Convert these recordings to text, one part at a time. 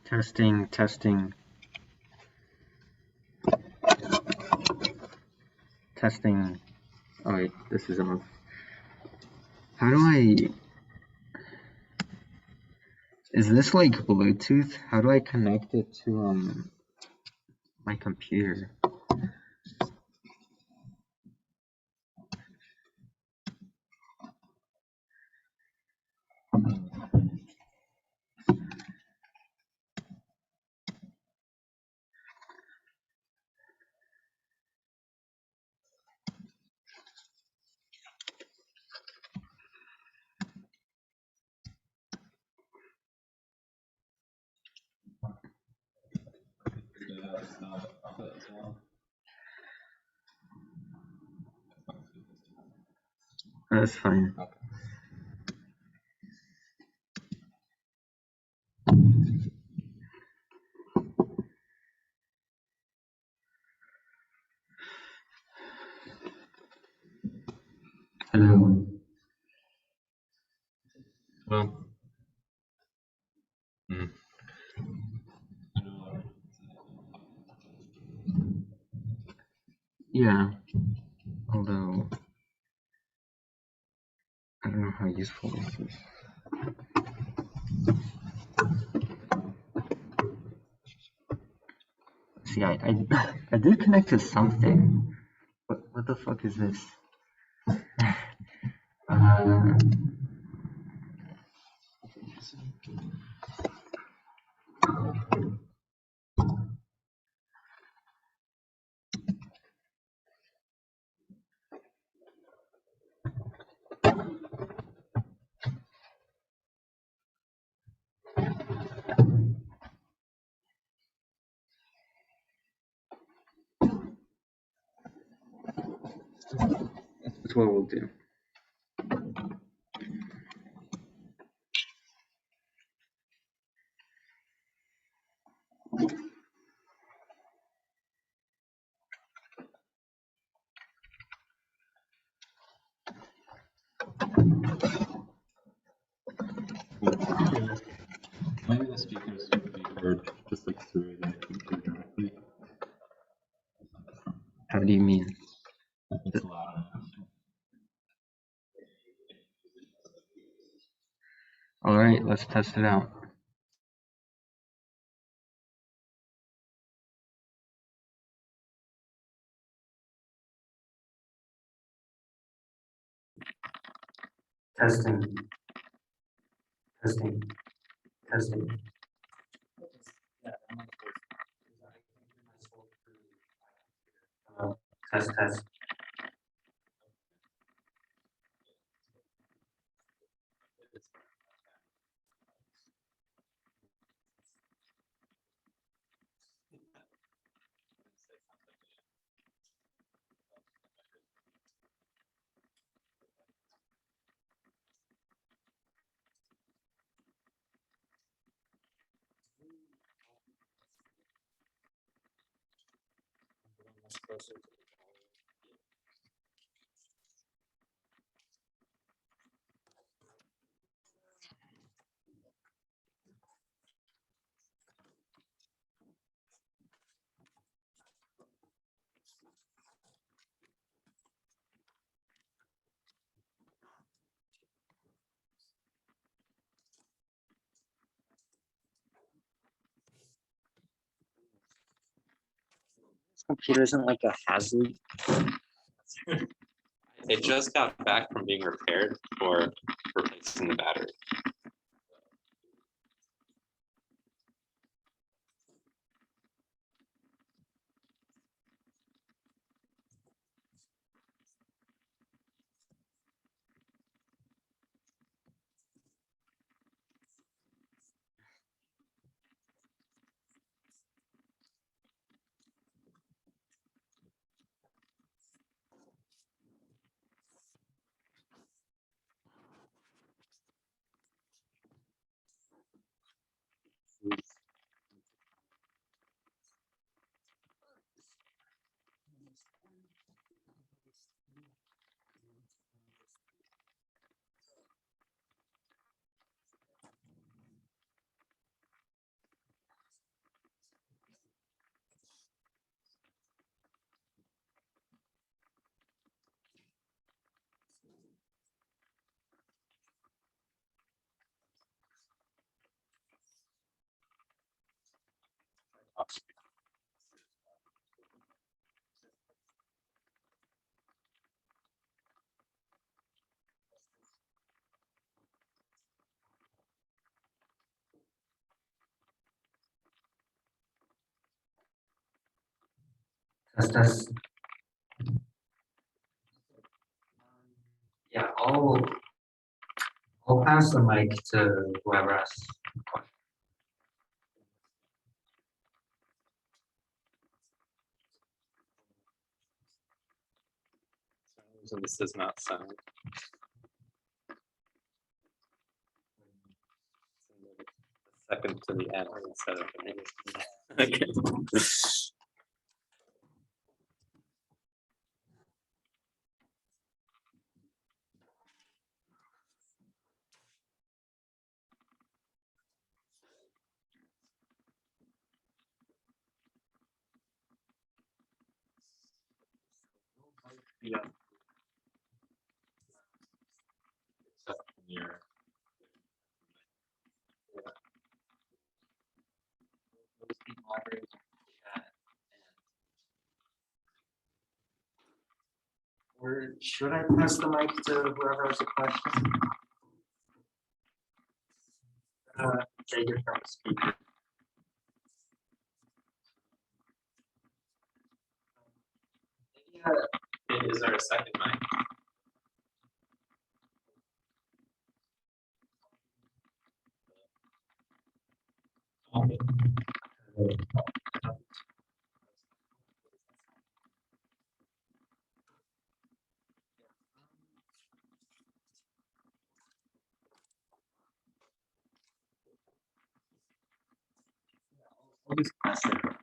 Testing, testing. Testing. Oh wait, this is off. How do I... Is this like Bluetooth? How do I connect it to my computer? That's fine. Hello. Well, Yeah, although I don't know how useful this is. See, I did connect to something. What the fuck is this? That's what we'll do. maybe the speakers should be heard just like through the computer directly. How do you mean? If it's loud enough. All right, let's test it out. Testing. Testing. Testing. Test, test. This computer isn't like a hazard. It just got back from being repaired for replacing the battery. Test. Yeah, I'll pass the mic to whoever asks. So this is not sound. The second to the end instead of the beginning. Okay. Yeah. Except when you're Or should I pass the mic to whoever has a question? Take it from the speaker. Yeah. Is there a second mic? Okay. I'll just pass it.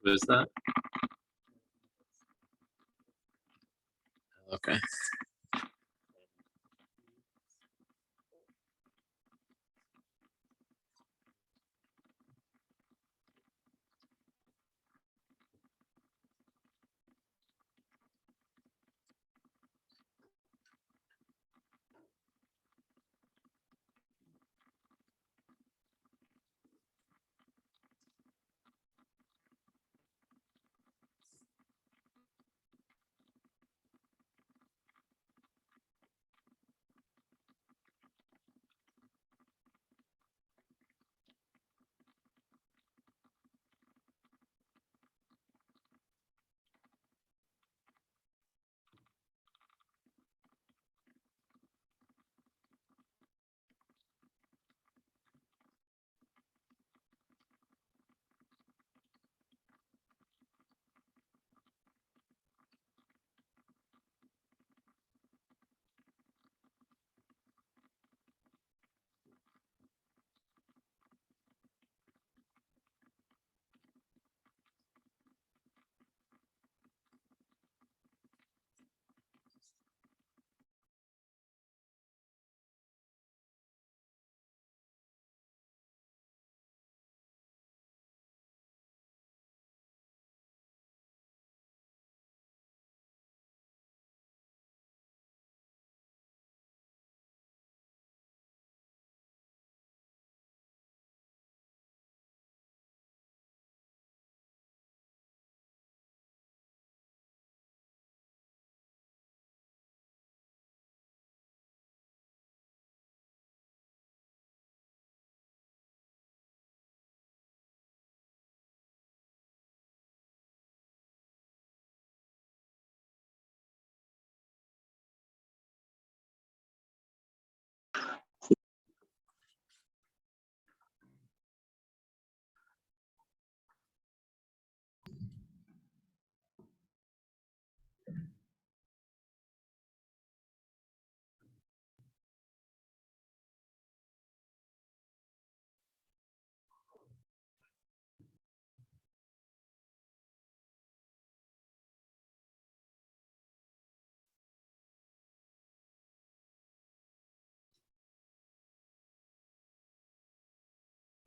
What is that? Okay.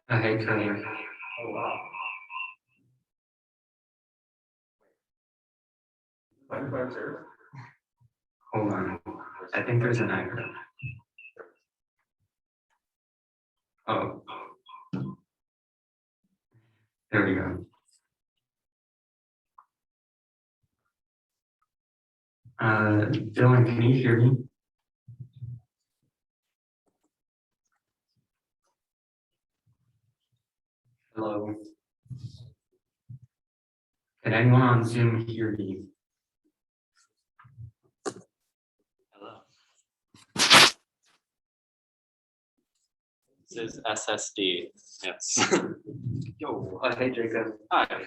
Hey, Curly. Oh, wow. Hold on. I think there's an anchor. Oh. There we go. Dylan, can you hear me? Hello. Can anyone on Zoom hear me? Hello. This is SSD. Yes. Yo, hey Jacob. Hi.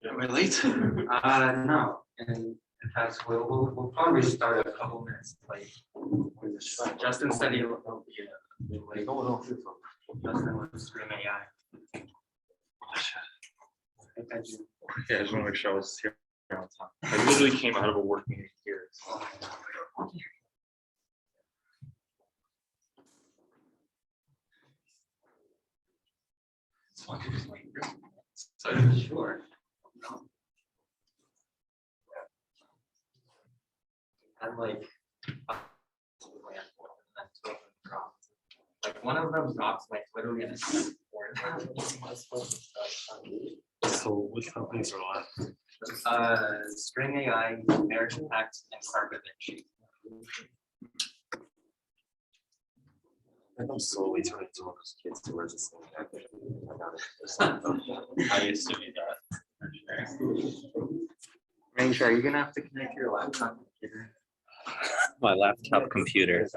Am I late? No. And in fact, we'll probably start a couple minutes late. Justin said he'll be late. Justin with Stream AI. Yeah, I just want to make sure I was here on time. I literally came out of a work meeting here. So sure. And like one of them drops like literally in a second. So which companies are left? String AI, American Act, and Carbon. I'm slowly turning to one of those kids to register. I used to be that. Range, are you gonna have to connect your laptop computer? My laptop computer.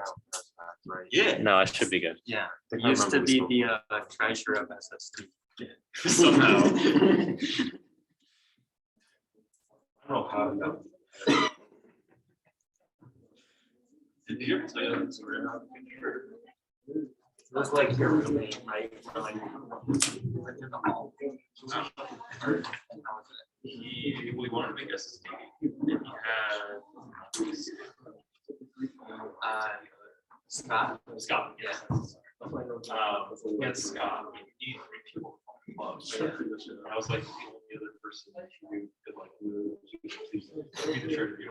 Yeah. No, it should be good. Yeah, I it used to remember be we the treasure of SSD. Somehow. I don't know how to know. Did you ever tell you that story about the computer? It was like your roommate, right? For like, you went to the hall. We wanted to make SSD. And he had Scott. Scott. Yeah. He had Scott. He needed 3 people. And I was like the only other person that you could like move. Be the treasure, you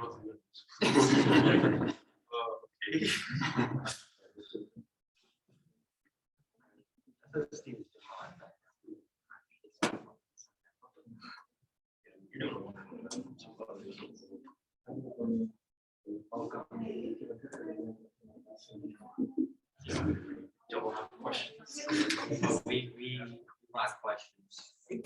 know what I'm okay. Don't have questions. We last questions. Is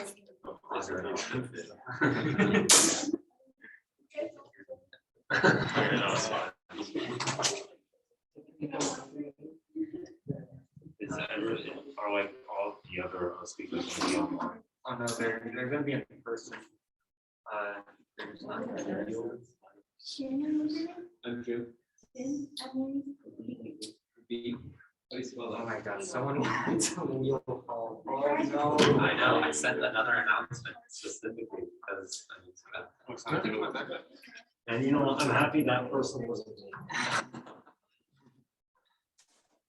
that are like all the other speakers gonna be online? Oh no, they're gonna be in person. There's not gonna be. Oh my god, someone wanted to wheel call. Oh no. I know, I sent another announcement specifically because I need to know. And you know what, I'm happy that person wasn't me.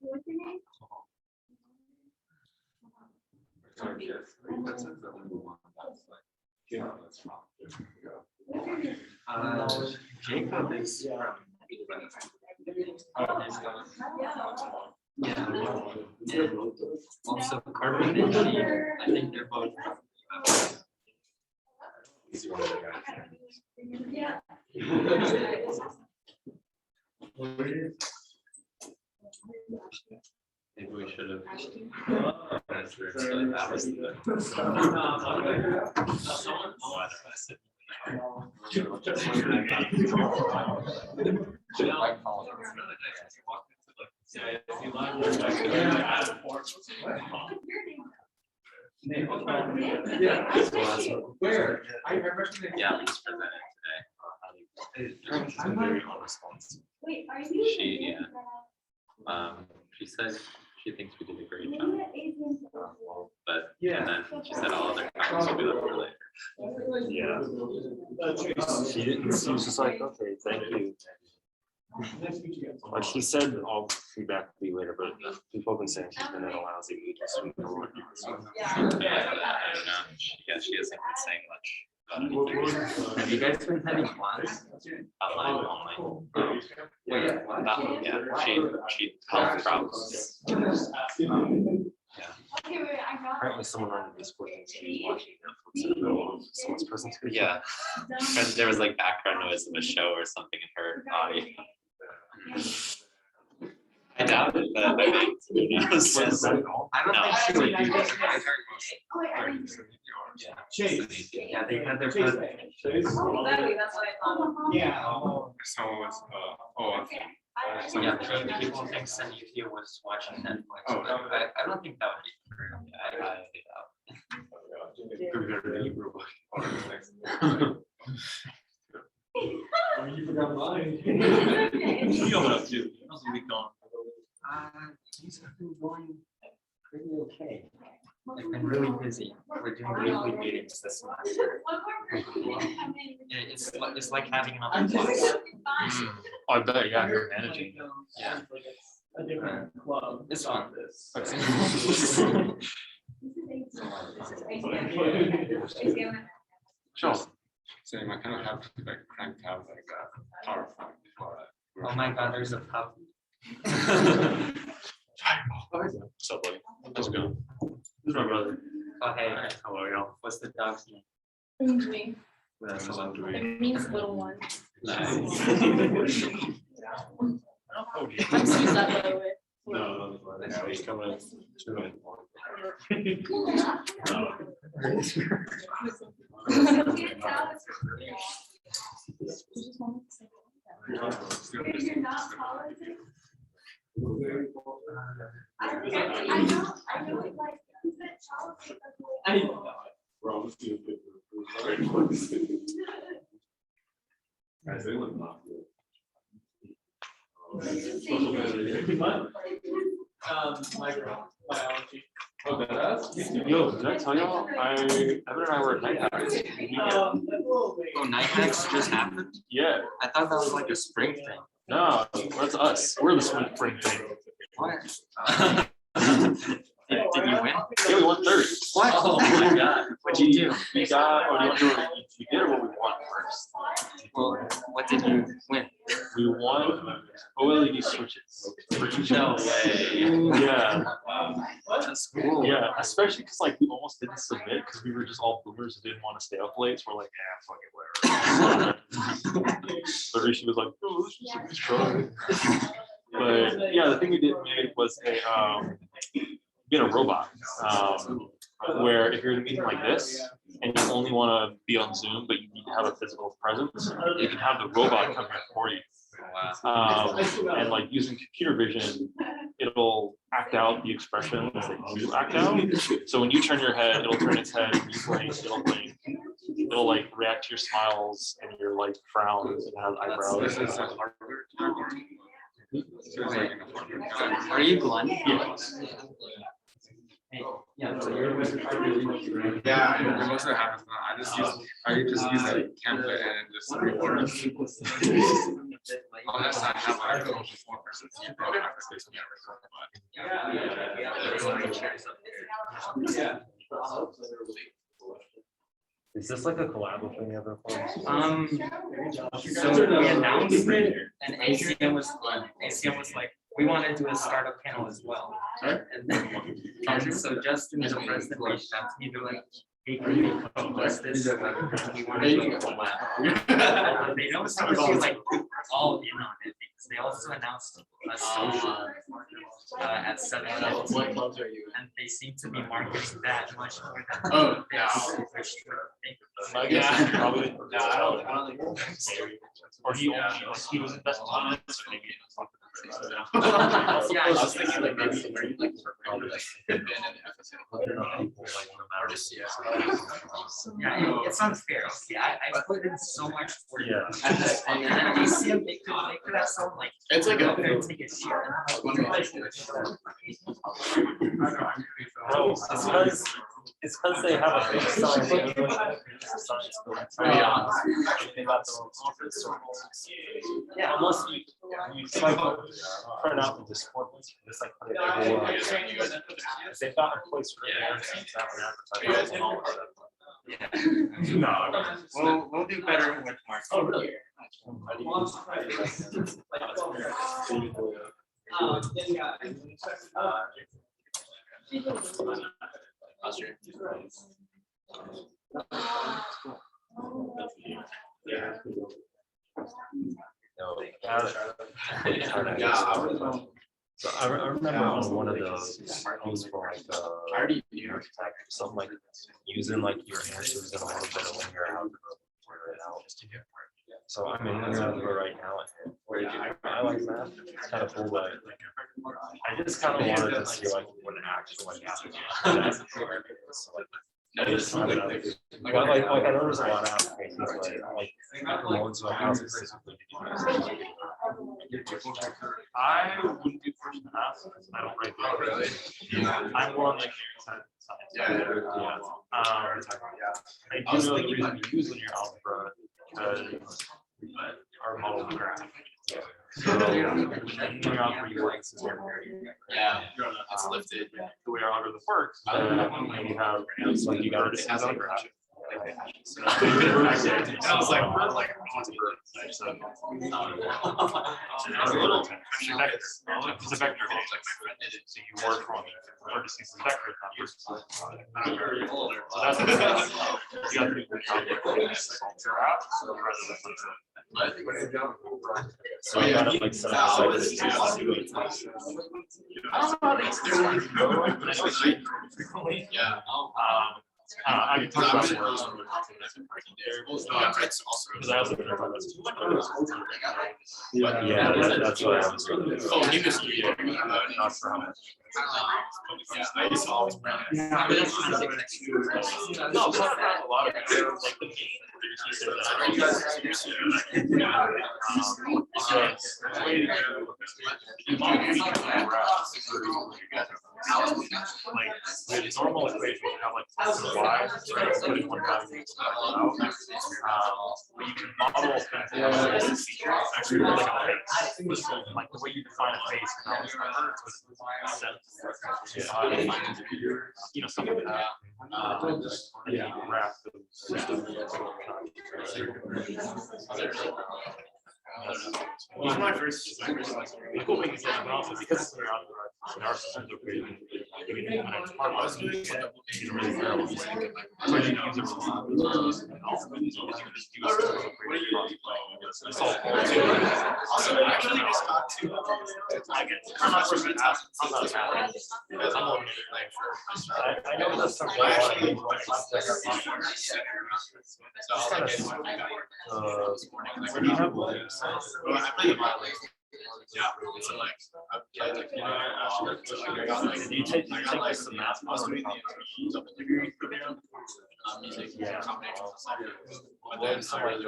What's your name? Jacob is from. Yeah. And also Carbon and she, I think they're both. Yeah. Maybe we should have. That was the. Where? I remember. Yeah, we just presented today. She's been very unresponsive. Wait, are you? She, yeah. She said she thinks we did a great job, but, and then she said all other comments will be left for later. Yeah. She didn't, she was just like, okay, thank you. Like she said, I'll feedback to you later, but people have been saying she's been in a lousy mood this week. Yeah, I don't know. She hasn't been saying much about anything. Have you guys been having class? Online. Wait, what? Yeah, she health problems. Okay, wait, I got Apparently someone on Discord thinks she's watching Netflix in the middle of someone's presentation. Yeah, and there was like background noise of a show or something in her audio. I doubt it, but I mean, who knows? I don't think she would do this. Yeah, they had their presentation. Exactly, that's what I thought. Yeah. So it's, Yeah, people think Sanithia was watching Netflix, but I don't think that would be true. You forgot mine. Okay. You know what up to? How's the week going? These have been going pretty okay. I've been really busy. We're doing weekly meetings this semester. It's like having another class. I bet, yeah, you're managing. Yeah. A different club. It's fun. Sure. Same, I kind of have to like crank out like a power fund before Oh my God, there's a pup. So buddy, how's it going? Who's my brother? Oh, hey, How are y'all? what's the dog's name? Injury. That's a lot to It means little one. Nice. I'm Susan, by the way. No, he's coming. You're not politics. I think I know it like, is that politics? I don't know. We're all just doing it. Guys, they look not good. Microbiology. Oh, that's. Yo, did I tell y'all? Evan and I were at night hacks. Oh, night hacks just happened? Yeah, I thought that was like a spring thing. no, that's us. We're the spring thing. What? Did you win? Yeah, we won third. What? Oh my God, what'd you do? We got, oh, do you want to do what we did or what we won first? Well, what did you win? We won OLED switches. No way. Yeah, That's cool. yeah, especially because like we almost didn't submit because we were just all boomers who didn't want to stay up late. So we're like, yeah, fuck it, whatever. But Rishi was like, oh, let's just at least try. But yeah, the thing we didn't make was a robot where if you're in a meeting like this and you only want to be on Zoom, but you need to have a physical presence, you can have the robot come here for you. And like using computer vision, it'll act out the expressions that you act out. So when you turn your head, it'll turn its head, and you blink, it'll blink. It'll like react to your smiles and your like frowns and have eyebrows. Are you Glenn? Yeah. Yeah, so you're with. Yeah, and most of it happens now. I just use that template and just record it. Unless I have like a social form person, you probably have to say something. Yeah. Is this like a collaborative thing ever? So we announced it and ACM was like, we want to do a startup panel as well. And so Justin is the president reached out to me, they're like, hey, can you plus this? We want to do a collab. They don't seem to be like all in on it because they also announced a social at 7:00. What clubs are you And they seem to be marketing that much more than. Oh, yeah. I guess it's probably. No, I don't think. Or he was investing on it, so maybe it's not. Yeah, I was thinking like maybe yeah, it's unfair. See, I put in so much work. Yeah. And then they see they could have someone like. It's like go a. there and take a share. Bro, it's because It's because they have a big sign. They got their own conference circles. Yeah, unless you like print out the Discord link, just like put it everywhere. They've got a place for advertising and all of that. No, We'll do better with Mark. oh, really? So I remember on one of those, it was for like something like using like your answers and a little bit of linear algebra. So I'm in linear algebra right now, and I like math. It's kind of cool, but I just kind of wanted to see like what an actual like application. But like I know there's a lot of applications like loans of houses specifically. I wouldn't do first and half because I don't write that. Really? Yeah. I'm more on like side. Yeah. I do know the reason we use linear algebra because our model is graph. So linear algebra you work is it's lifted. The way our algorithm works, we have it's like you got to have a graph. I was like, we're like, it's a vector. So you work from vertices and vector numbers. So that's you got to do so you gotta like set up a site. I don't know how these frequently. Yeah. I can talk about words. Yeah, that's what I was going to do. Oh, you just not for how much. I used to always brand. No, it's not a lot of like the like with normal equations, you have like x and y, putting one value out. But you can model things actually like a face. Like the way you define a face and how it's you know, something like that. Yeah, graph the system. Well, my first the cool thing is that also because it's in our systems of creating, it's part of us. You don't really care what you think. So you use it for and also you just use it for it's all also actually just got to I'm not sure if it's I'm not because I'm only I know that's something I actually when you have yeah, so like, do you take like some math class with yeah, but then some like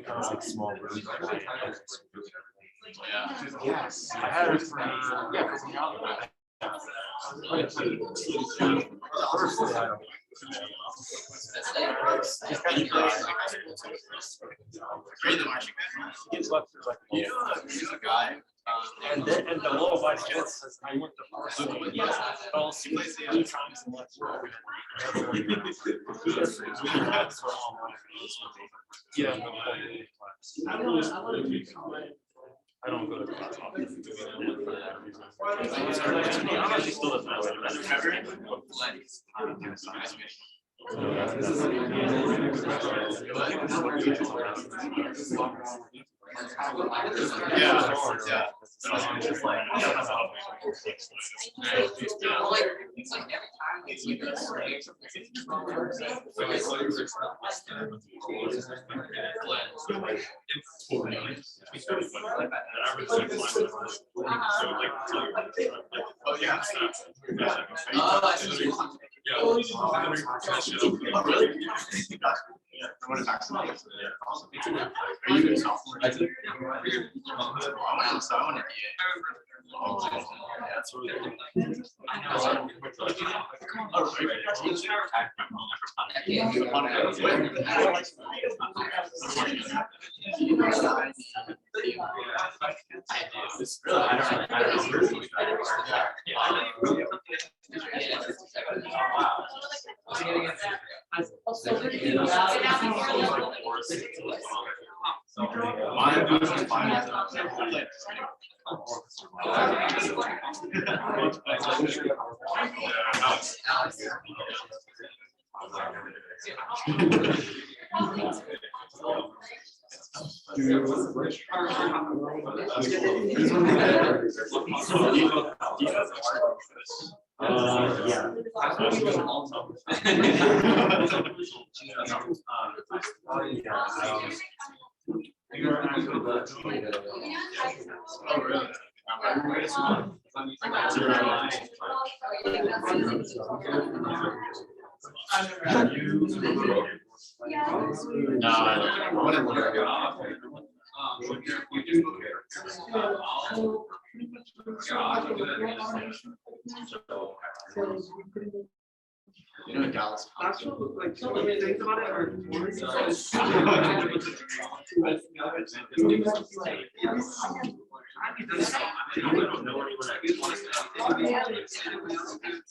like small rooms. Yeah, yes, I had it for first and then and the little vice says I went to first fell asleep 3 times in lecture. Yeah. I don't go to class often. Honestly, still doesn't matter. You know, Dallas. That's what, like, so many things about it are.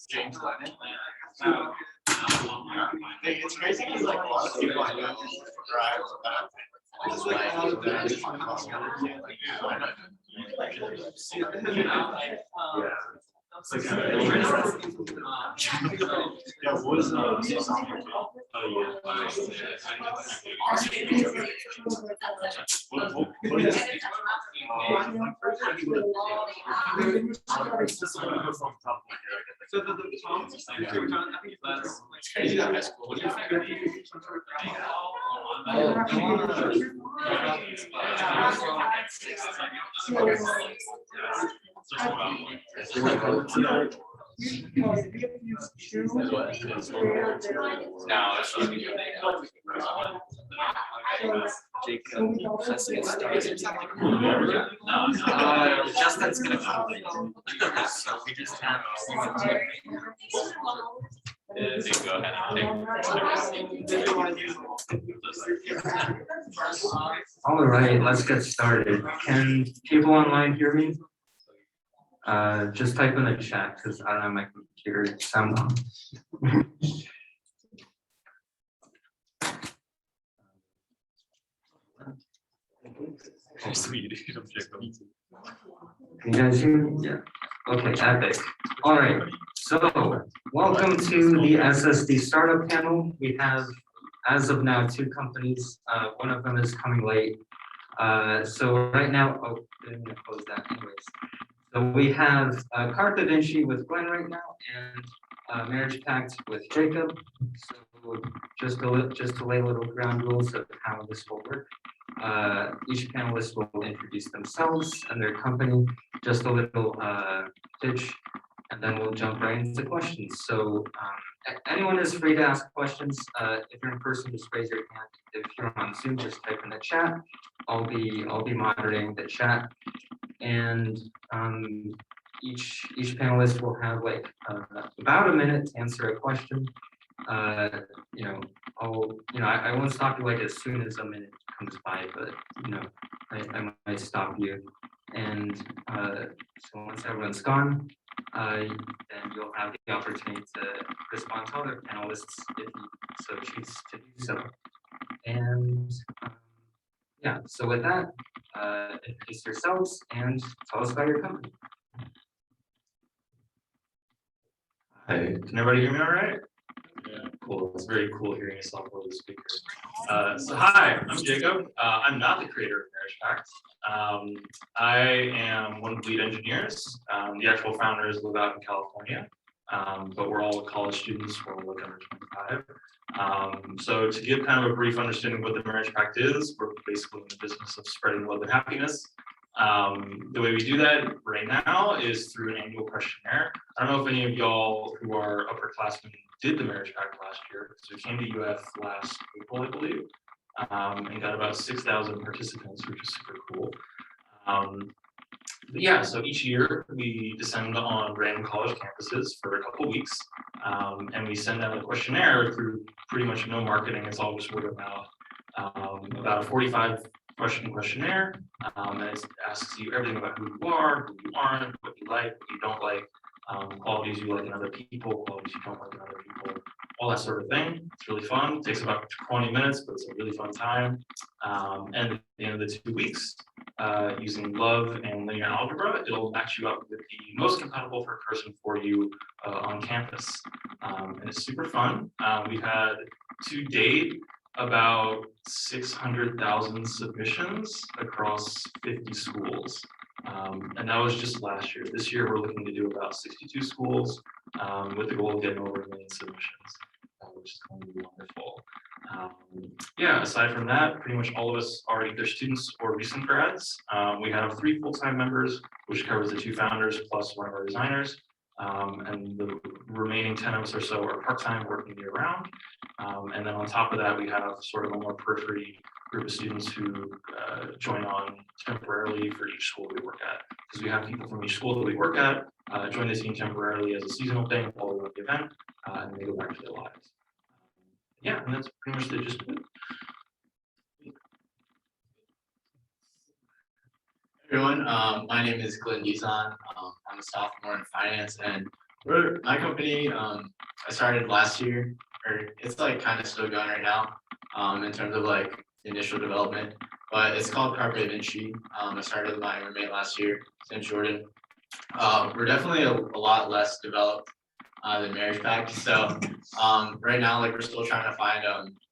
James Lennon. It's crazy because like a lot of people I know drive that. It's like a lot of that is yeah, what was So the songs, I think that's crazy that high school. What do you Justin's gonna come later. So we just have. Go ahead All right, let's get started. Can people online hear me? Just type in the chat because I don't have my computer sound on. Can you guys hear me? Yeah. Okay, epic. All right. So welcome to the SSD startup panel. We have, as of now, 2 companies. One of them is coming late. So right now, oh, didn't even close that anyways. So we have Carte Da Vinci with Glenn right now, and Marriage Pact with Jacob. So just to lay little ground rules of how this will work. Each panelist will introduce themselves and their company, just a little pitch, and then we'll jump right into questions. So anyone is free to ask questions. If you're in person, just raise your hand. If you're on Zoom, just type in the chat. I'll be moderating the chat, and each panelist will have like about a minute to answer a question. I won't stop you like as soon as a minute comes by, but I might stop you. And so once everyone's gone, then you'll have the opportunity to respond to other panelists if you so choose to do so. And yeah, so with that, introduce yourselves and tell us about your company. Hi, can everybody hear me all right? Yeah, cool. It's very cool hearing yourself over the speaker. So hi, I'm Jacob. I'm not the creator of Marriage Pact. I am one of the lead engineers. The actual founders live out in California, but we're all college students who are like under 25. So to give kind of a brief understanding of what the Marriage Pact is, we're basically in the business of spreading love and happiness. The way we do that right now is through an annual questionnaire. I don't know if any of y'all who are upperclassmen did the Marriage Pact last year. So we came to UF last April, I believe, and got about 6,000 participants, which is super cool. But yeah, so each year we descend on random college campuses for a couple weeks, and we send out a questionnaire through pretty much no marketing. It's all just word of mouth. About a 45 question questionnaire, and it asks you everything about who you are, who you aren't, what you like, what you don't like, qualities you like in other people, qualities you don't like in other people, all that sort of thing. It's really fun. It takes about 20 minutes, but it's a really fun time. And at the end of the 2 weeks, using love and linear algebra, it'll match you up with the most compatible person for you on campus. And it's super fun. We've had to date about 600,000 submissions across 50 schools. And that was just last year. This year, we're looking to do about 62 schools with the goal of getting over 1 million submissions, which is going to be wonderful. Yeah, aside from that, pretty much all of us are either students or recent grads. We have 3 full-time members, which covers the 2 founders plus one of our designers. And the remaining 10 of us or so are part-time working year-round. And then on top of that, we have sort of a more periphery group of students who join on temporarily for each school we work at. Because we have people from each school that we work at join the team temporarily as a seasonal thing, follow up the event, and they go back to their lives. Yeah, and that's pretty much the gist of it. Everyone, my name is Glenn Dizon. I'm a sophomore in finance, and my company. I started last year, or it's like kind of still going right now, in terms of like initial development. But it's called Carpe Vinci. I started with my roommate last year, St. Jordan. We're definitely a lot less developed than Marriage Pact. So right now, like we're still trying to find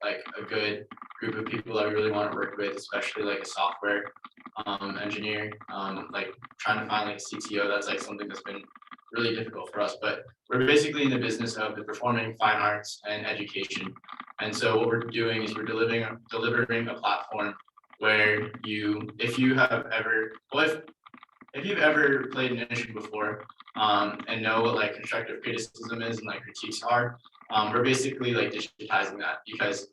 like a good group of people that we really want to work with, especially like a software engineer, like trying to find like a CTO. That's like something that's been really difficult for us, but we're basically in the business of the performing fine arts and education. And so what we're doing is we're delivering a platform where if you've ever played an instrument before, and know what like constructive criticism is and like critiques are, we're basically like digitizing that, because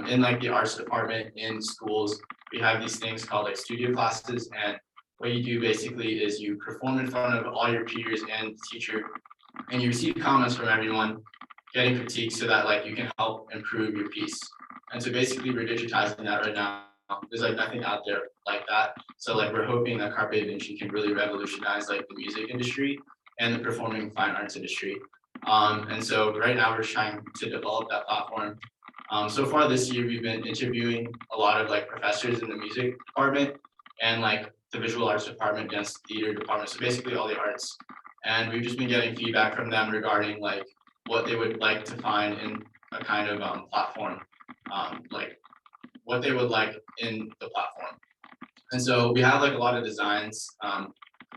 in like the arts department in schools, we have these things called like studio classes, and what you do basically is you perform in front of all your peers and the teacher, and you receive comments from everyone, getting critiques so that like you can help improve your piece. And so basically we're digitizing that right now. There's like nothing out there like that. So like we're hoping that Carpe Vinci can really revolutionize like the music industry and the performing fine arts industry. And so right now we're trying to develop that platform. So far this year, we've been interviewing a lot of like professors in the music department and like the visual arts department, dance theater department, so basically all the arts. And we've just been getting feedback from them regarding like what they would like to find in a kind of platform, like what they would like in the platform. And so we have like a lot of designs that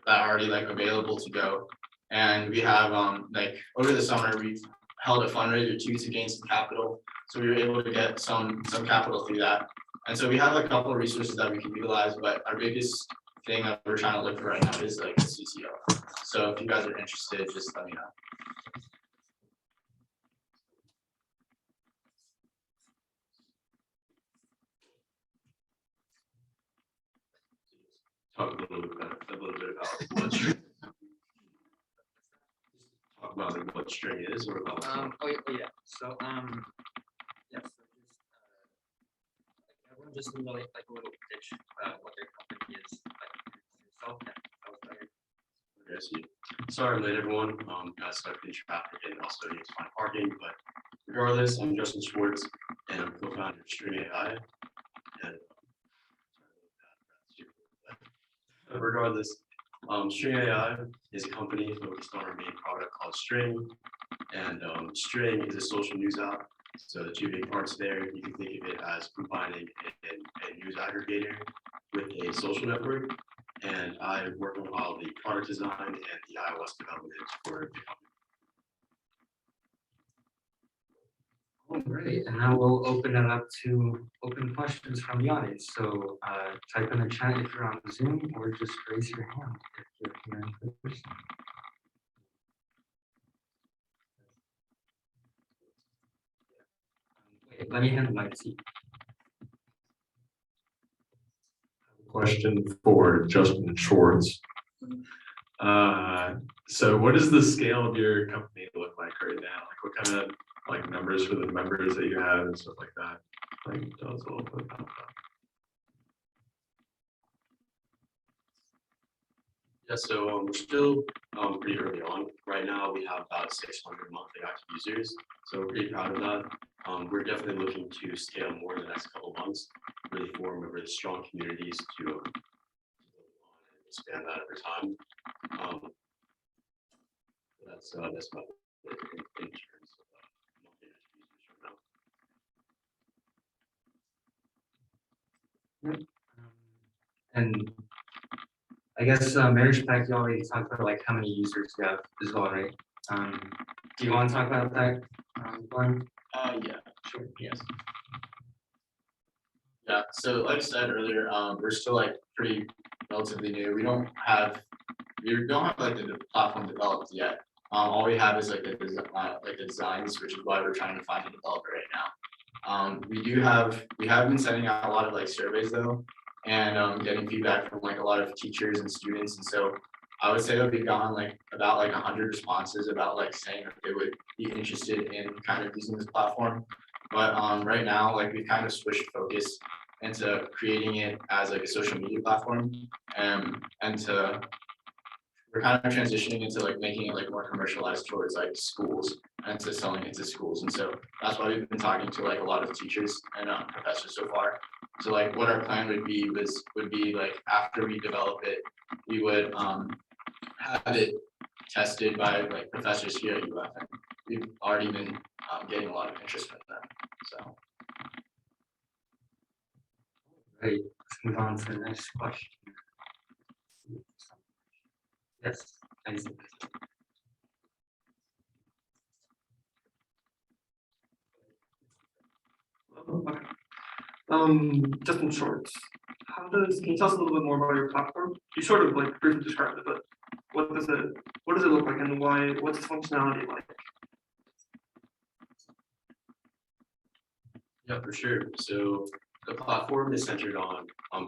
are already like available to go. And we have like over the summer, we've held a fundraiser too to gain some capital. So we were able to get some capital through that. And so we have a couple of resources that we can utilize, but our biggest thing that we're trying to look for right now is like a CTO. So if you guys are interested, just let me know. Talk a little bit about what string. Talk about like what string is or about. Yeah. So yes. Everyone just need like a little pitch about what their company is, like yourself. Okay, I see. Sorry, I'm late, everyone. Got stuck in traffic and also need to find parking. But regardless, I'm Justin Schwartz, and I'm co-founder of String AI. And regardless, String AI is a company focused on our main product called String, and String is a social news app. So the 2 big parts there, you can think of it as combining a news aggregator with a social network. And I work on all the product design and the iOS development for the company. All right, and now we'll open it up to open questions from the audience. So type in the chat if you're on Zoom, or just raise your hand if you're here in person. Wait, let me hand the mic to you. Question for Justin Schwartz. So what does the scale of your company look like right now? Like what kind of like numbers for the members that you have and stuff like that? Like tell us a little bit about that. Yeah, so we're still pretty early on. Right now, we have about 600 monthly active users, so we're pretty proud of that. We're definitely looking to scale more in the next couple of months, really form a really strong communities to expand that over time. That's about it in terms of monthly active users right now. And I guess marriage pact, you already talked about like how many users you have as well, right? Do you want to talk about that, Glenn? Yeah, sure, yes. Yeah, so like I said earlier, we're still like pretty relatively new. We don't have like the platform developed yet. All we have is like the designs, which is why we're trying to find a developer right now. We have been sending out a lot of like surveys though, and getting feedback from like a lot of teachers and students, and so I would say that we've gotten like about like 100 responses about like saying that they would be interested in kind of using this platform. But right now, like we've kind of switched focus into creating it as like a social media platform, and to we're kind of transitioning into like making it like more commercialized towards like schools and to selling it to schools. And so that's why we've been talking to like a lot of teachers and professors so far. So like what our plan would be like after we develop it, we would have it tested by like professors here at UF. And we've already been getting a lot of interest from them. So. Great, let's move on to the next question. Yes, Isaac. Just in short, can you tell us a little bit more about your platform? You sort of like briefly described it, but what does it look like and what's its functionality like? Yeah, for sure. So the platform is centered on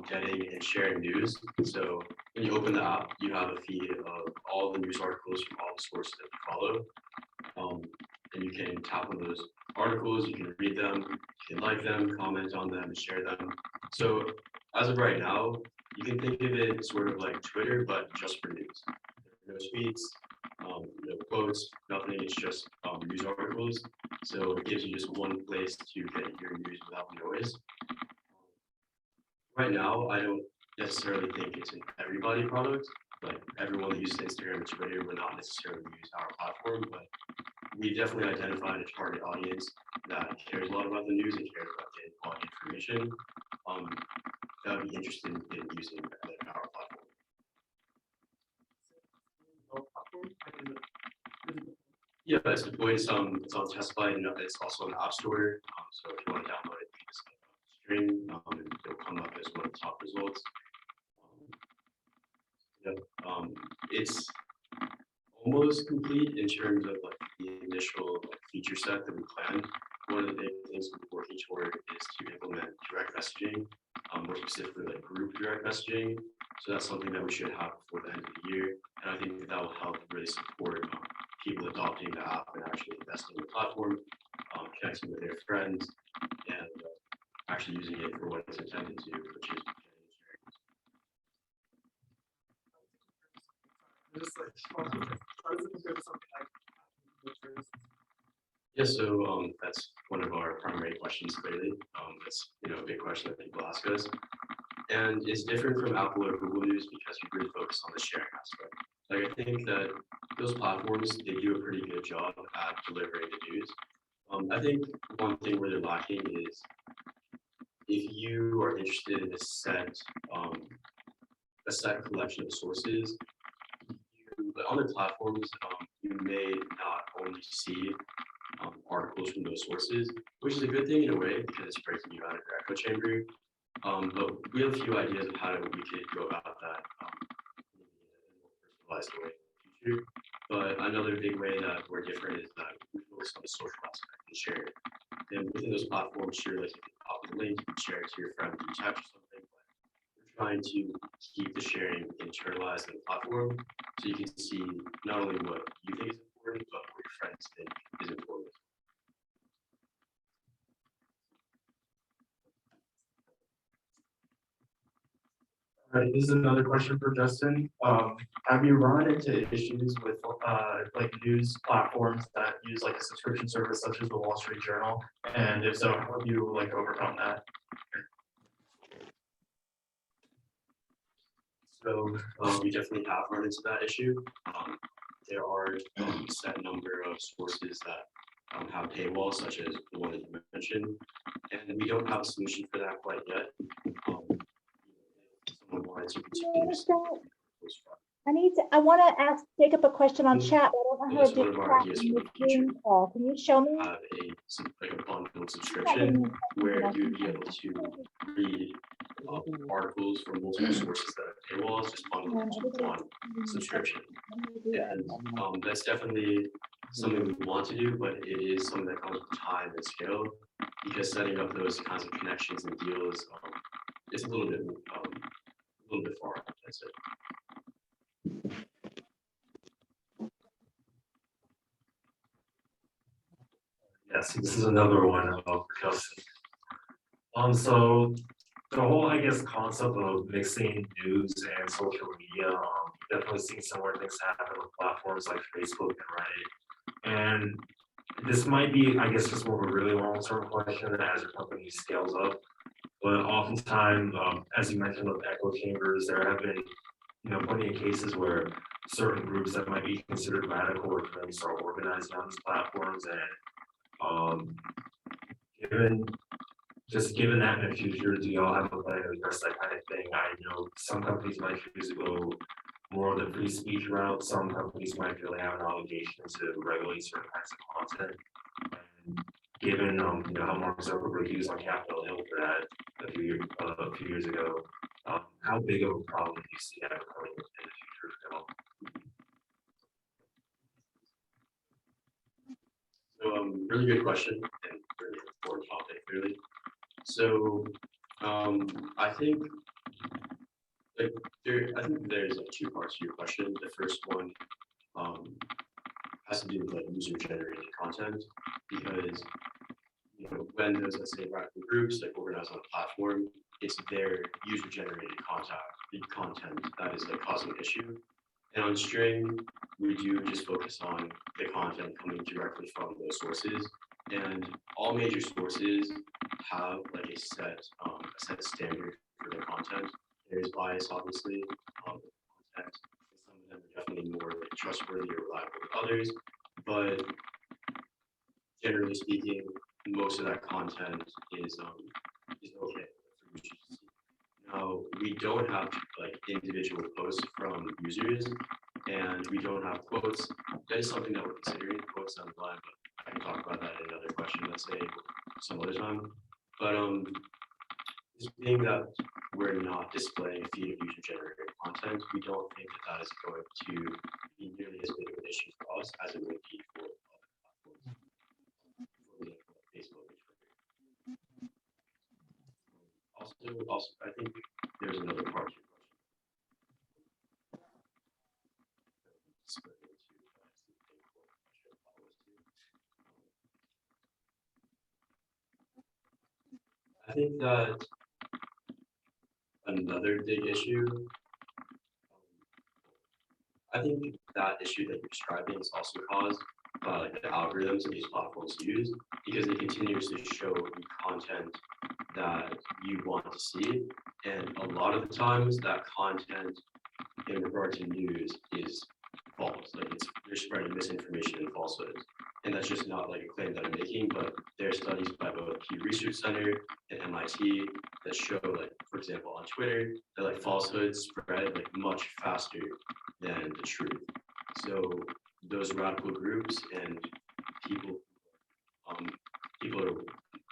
getting and sharing news. So when you open the app, you have a feed of all the news articles from all the sources that you follow. And you can tap on those articles, you can read them, you can like them, comment on them, and share them. So as of right now, you can think of it sort of like Twitter, but just for news. No tweets, no quotes, nothing. It's just news articles. So it gives you just one place to get your news without noise. Right now, I don't necessarily think it's an everybody product. Like everyone that uses Instagram and Twitter would not necessarily use our platform, but we definitely identified a target audience that cares a lot about the news and cares about getting quality information. That would be interested in using our platform. Yeah, it's deployed. It's on Tesla and it's also on the App Store. So if you want to download it, you just stream and it'll come up as one of the top results. It's almost complete in terms of like the initial feature set that we planned. One of the big things we're working toward is to implement direct messaging, more specifically like group direct messaging. So that's something that we should have before the end of the year. And I think that will help really support people adopting the app and actually investing in the platform, connecting with their friends, and actually using it for what it's intended to, which is yeah, so that's one of our primary questions clearly. That's a big question that people ask us. And it's different from Apple or Google News because we really focus on the sharing aspect. Like I think that those platforms, they do a pretty good job at delivering the news. I think one thing where they're lacking is if you are interested in a set collection of sources, on the platforms, you may not only see articles from those sources, which is a good thing in a way because it's breaking you out of your echo chamber. But we have a few ideas of how we could go about that in a more personalized way in the future. But another big way that we're different is that we focus on the social aspect and share it. And within those platforms, sure, like you can copy the link, you can share it to your friend, you text or something. But we're trying to keep the sharing internalized in the platform, so you can see not only what you think is important, but what your friends think is important. All right, this is another question for Justin. Have you run into issues with like news platforms that use like a subscription service such as the Wall Street Journal? And if so, how have you like overcome that? So we definitely have run into that issue. There are a set number of sources that have paywalls, such as the one that you mentioned, and we don't have a solution for that quite yet. Someone wanted to continue I want to ask Jacob a question on chat, but I don't know how to That's one do of our chat ideas in for the the future. Zoom call. Can you show me? have like a bundled subscription where you'd be able to read articles from multiple sources that are paywalls, just bundled into one subscription. And that's definitely something we want to do, but it is something that comes with time and scale, because setting up those kinds of connections and deals is a little bit far, that's it. Yes, this is another one about Justin. So the whole, I guess, concept of mixing news and social media, definitely seeing similar things happen on platforms like Facebook and Reddit. And this might be, I guess, just more of a really long-term question as your company scales up. But oftentimes, as you mentioned with echo chambers, there have been, plenty of cases where certain groups that might be considered radical or extremists are organizing on these platforms, and given that in the future, do y'all have a plan to address that kind of thing? I know some companies might choose to go more of the free speech route. Some companies might feel they have an obligation to regulate certain kinds of content. And given how Mark Zuckerberg used on Capitol Hill for that a few years ago, how big of a problem do you see that becoming in the future at all? So really good question and really important topic, really. So I think there's like two parts to your question. The first one has to do with like user generated content, because when those, let's say, radical groups like organized on a platform, it's their user generated content that is like causing an issue. And on String, we do just focus on the content coming directly from those sources, and all major sources have like a set standard for their content. There's bias, obviously, content. Some of them are definitely more like trustworthy or reliable than others, but generally speaking, most of that content is okay. Now, we don't have like individual posts from users, and we don't have quotes. That is something that we're considering, quotes on the line, but I can talk about that in another question, let's say some other time. But this being that we're not displaying a feed of user generated content, we don't think that is going to be nearly as big of an issue for us as it would be for other platforms, for Facebook and Twitter. Also, I think there's another part to your question. I think that another big issue, I think that issue that you're describing is also caused by like the algorithms that these platforms use, because they continuously show you content that you want to see, and a lot of the times that content in regard to news is false. Like they're spreading misinformation and falsehoods. And that's just not like a claim that I'm making, but there are studies by both Pew Research Center and MIT that show, like, for example, on Twitter, that like falsehoods spread like much faster than the truth. So those radical groups and people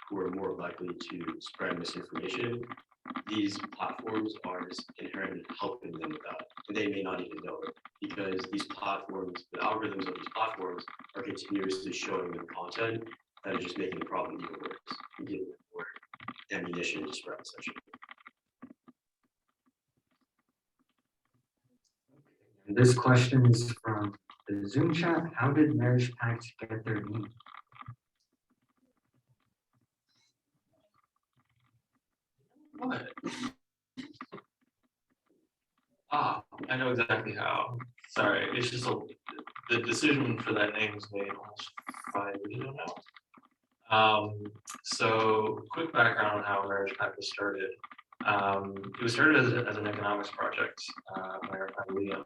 who are more likely to spread misinformation, these platforms are just inherently helping them with that. And they may not even know it, because these platforms, the algorithms of these platforms are continuously showing them content that is just making the problem even worse, and giving them more ammunition to spread, essentially. This question is from the Zoom chat. How did Marriage Pact get their name? What? Ah, I know exactly how. Sorry, it's just the decision for that name was made almost 5 years ago now. So quick background on how Marriage Pact was started. It was started as an economics project by our friend Liam.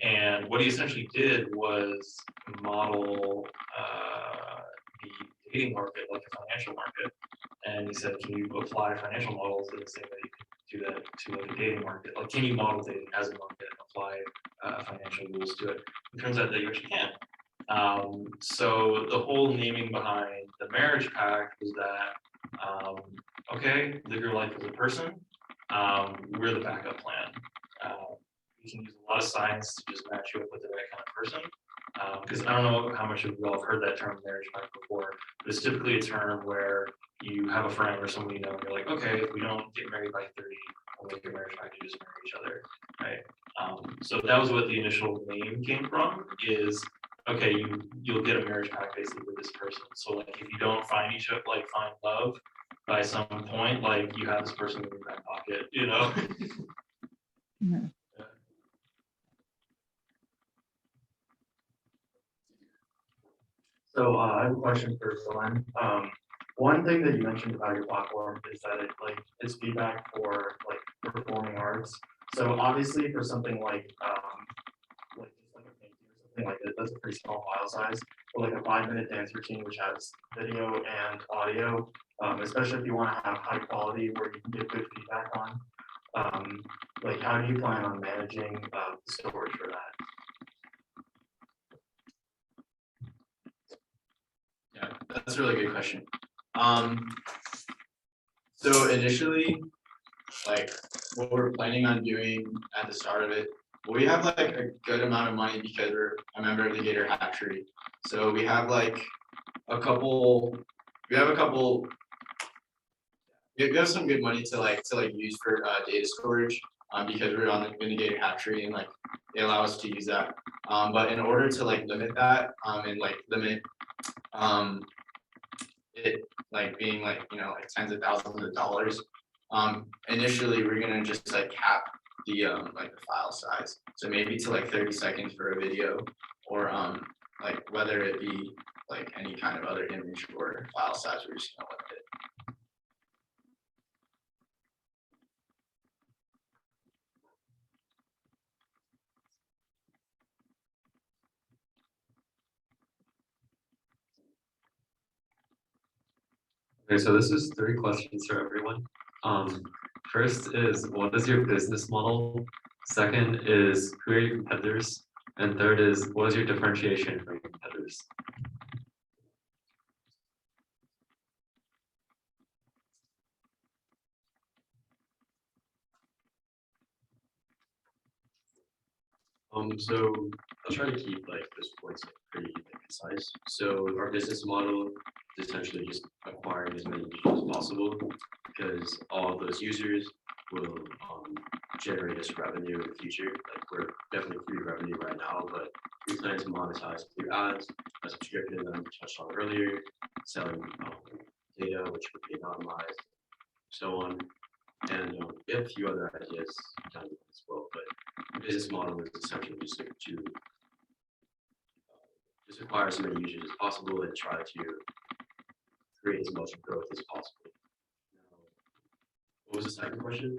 And what he essentially did was model the dating market like a financial market. And he said, can you apply financial models in the same way you can do that to like a dating market? Like, can you model dating as a market and apply financial rules to it? It turns out that you actually can. So the whole naming behind the Marriage Pact was that, okay, live your life as a person. We're the backup plan. You can use a lot of science to just match you up with the right kind of person. Because I don't know how much of you all have heard that term marriage pact before, but it's typically a term where you have a friend or somebody you know, and you're like, okay, if we don't get married by 30, we'll make a marriage pact to just marry each other, right? So that was what the initial name came from, is, okay, you'll get a marriage pact basically with this person. So like if you don't find each other, like find love by some point, like you have this person in your back pocket, you know? So I have a question for Glenn. One thing that you mentioned about your platform is that it's feedback for like performing arts. So obviously for something like just like a painting or something like that, that's a pretty small file size. But like a 5-minute dance routine which has video and audio, especially if you want to have high quality where you can get good feedback on. Like how do you plan on managing the storage for that? Yeah, that's a really good question. So initially, like what we're planning on doing at the start of it, we have like a good amount of money because we're a member of the Gator Hatchery. So we have like we have some good money to use for data storage because we're on the Gator Hatchery and like they allow us to use that. But in order to like limit that and like limit it like being like like tens of thousands of dollars, initially we're gonna just like cap the like the file size, so maybe to like 30 seconds for a video, or like whether it be like any kind of other image or file size, we're just gonna limit it. Okay, so this is 3 questions for everyone. First is, what is your business model? Second is, who are your competitors? And third is, what is your differentiation from your competitors? So I'll try to keep like those points like, pretty concise. So our business model is essentially just acquiring as many users as possible, because all of those users will generate us revenue in the future. Like we're definitely free revenue right now, but we plan to monetize through ads, a subscription that we touched on earlier, selling data which would be anonymized, so on. And we have a few other ideas down as well, but the business model is essentially just to just acquire as many users as possible and try to create as much growth as possible. What was the second question?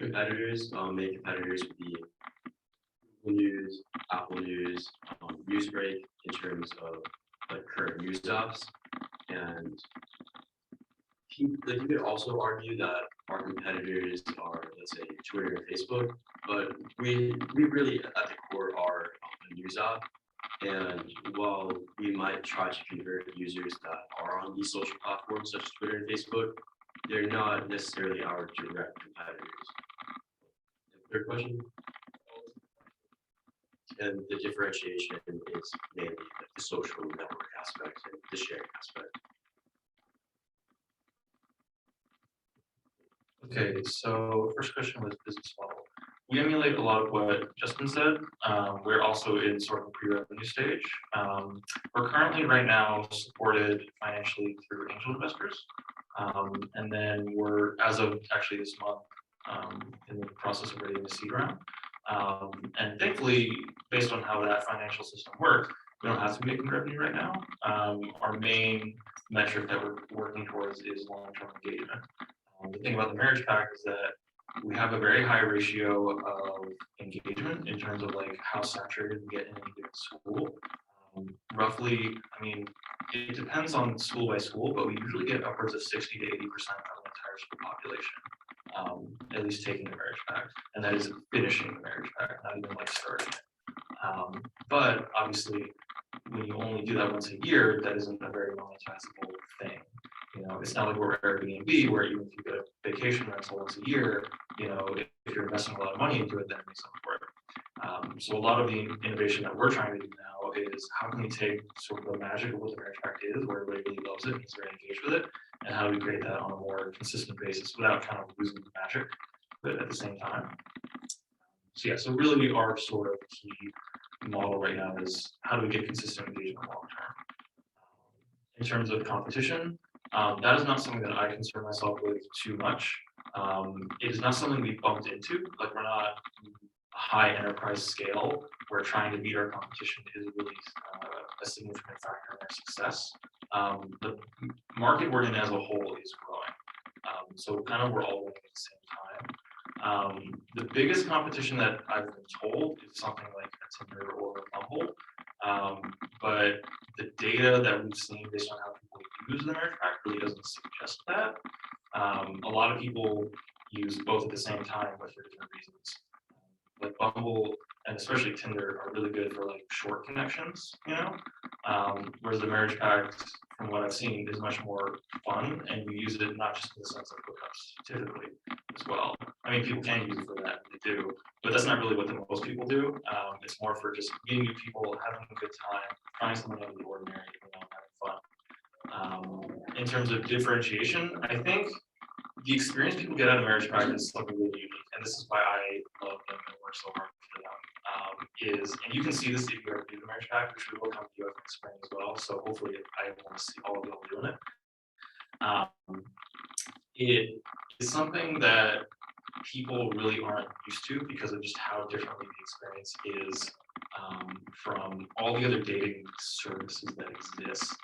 Competitors. Main competitors would be Google News, Apple News, Newsbreak in terms of like current news apps, and you could also argue that our competitors are, let's say, Twitter and Facebook, but we really at the core are a news app. And while we might try to convert users that are on these social platforms such as Twitter and Facebook, they're not necessarily our direct competitors. Third question? And the differentiation is mainly like the social network aspect and the sharing aspect. Okay, so first question was business model. we emulate a lot of what Justin said. We're also in sort of a pre-revenue stage. We're currently right now supported financially through angel investors. And then we're, as of actually this month, in the process of raising a seed round. And thankfully, based on how that financial system works, we don't have to be making revenue right now. Our main metric that we're working towards is long-term engagement. The thing about the marriage pack is that we have a very high ratio of engagement in terms of like how saturated we get in any given school. Roughly, I mean, it depends on school by school, but we usually get upwards of 60 to 80% of the entire school population, at least taking the marriage pack, and that is finishing the marriage pack, not even like starting it. But obviously, when you only do that once a year, that isn't a very monetizable thing. You know, it's not like we're Airbnb, where even if you get a vacation rental once a year, you know, if you're investing a lot of money into it, then it makes up for it. So a lot of the innovation that we're trying to do now is how can we take sort of the magic of what the marriage pact is, where everybody really loves it and is very engaged with it, and how do we create that on a more consistent basis without kind of losing the magic, but at the same time. So yeah, so really our sort of key model right now is how do we get consistent engagement long term. In terms of competition, that is not something that I concern myself with too much. It is not something we bumped into. Like we're not high enterprise scale. We're trying to beat our competition is really a significant factor in our success. The market we're in as a whole is growing. So kind of we're all winning at the same time. The biggest competition that I've been told is something like a Tinder or a Bumble. But the data that we've seen based on how people use the marriage pack really doesn't suggest that. A lot of people use both at the same time, but for different reasons. Like Bumble and especially Tinder are really good for like short connections, you know? Whereas the marriage pact, from what I've seen, is much more fun, and you use it not just in the sense of hookups, typically as well. I mean, people can use it for that, they do, but that's not really what the most people do. It's more for just meeting new people, having a good time, trying something out of the ordinary, you know, having fun. In terms of differentiation, I think the experience people get out of marriage pact is something really unique, and this is why I love them and work so hard for them. And you can see this if you ever do the marriage pact, which we will come to you in the spring as well. So hopefully, I want to see all of y'all doing it. It is something that people really aren't used to because of just how differently the experience is from all the other dating services that exist.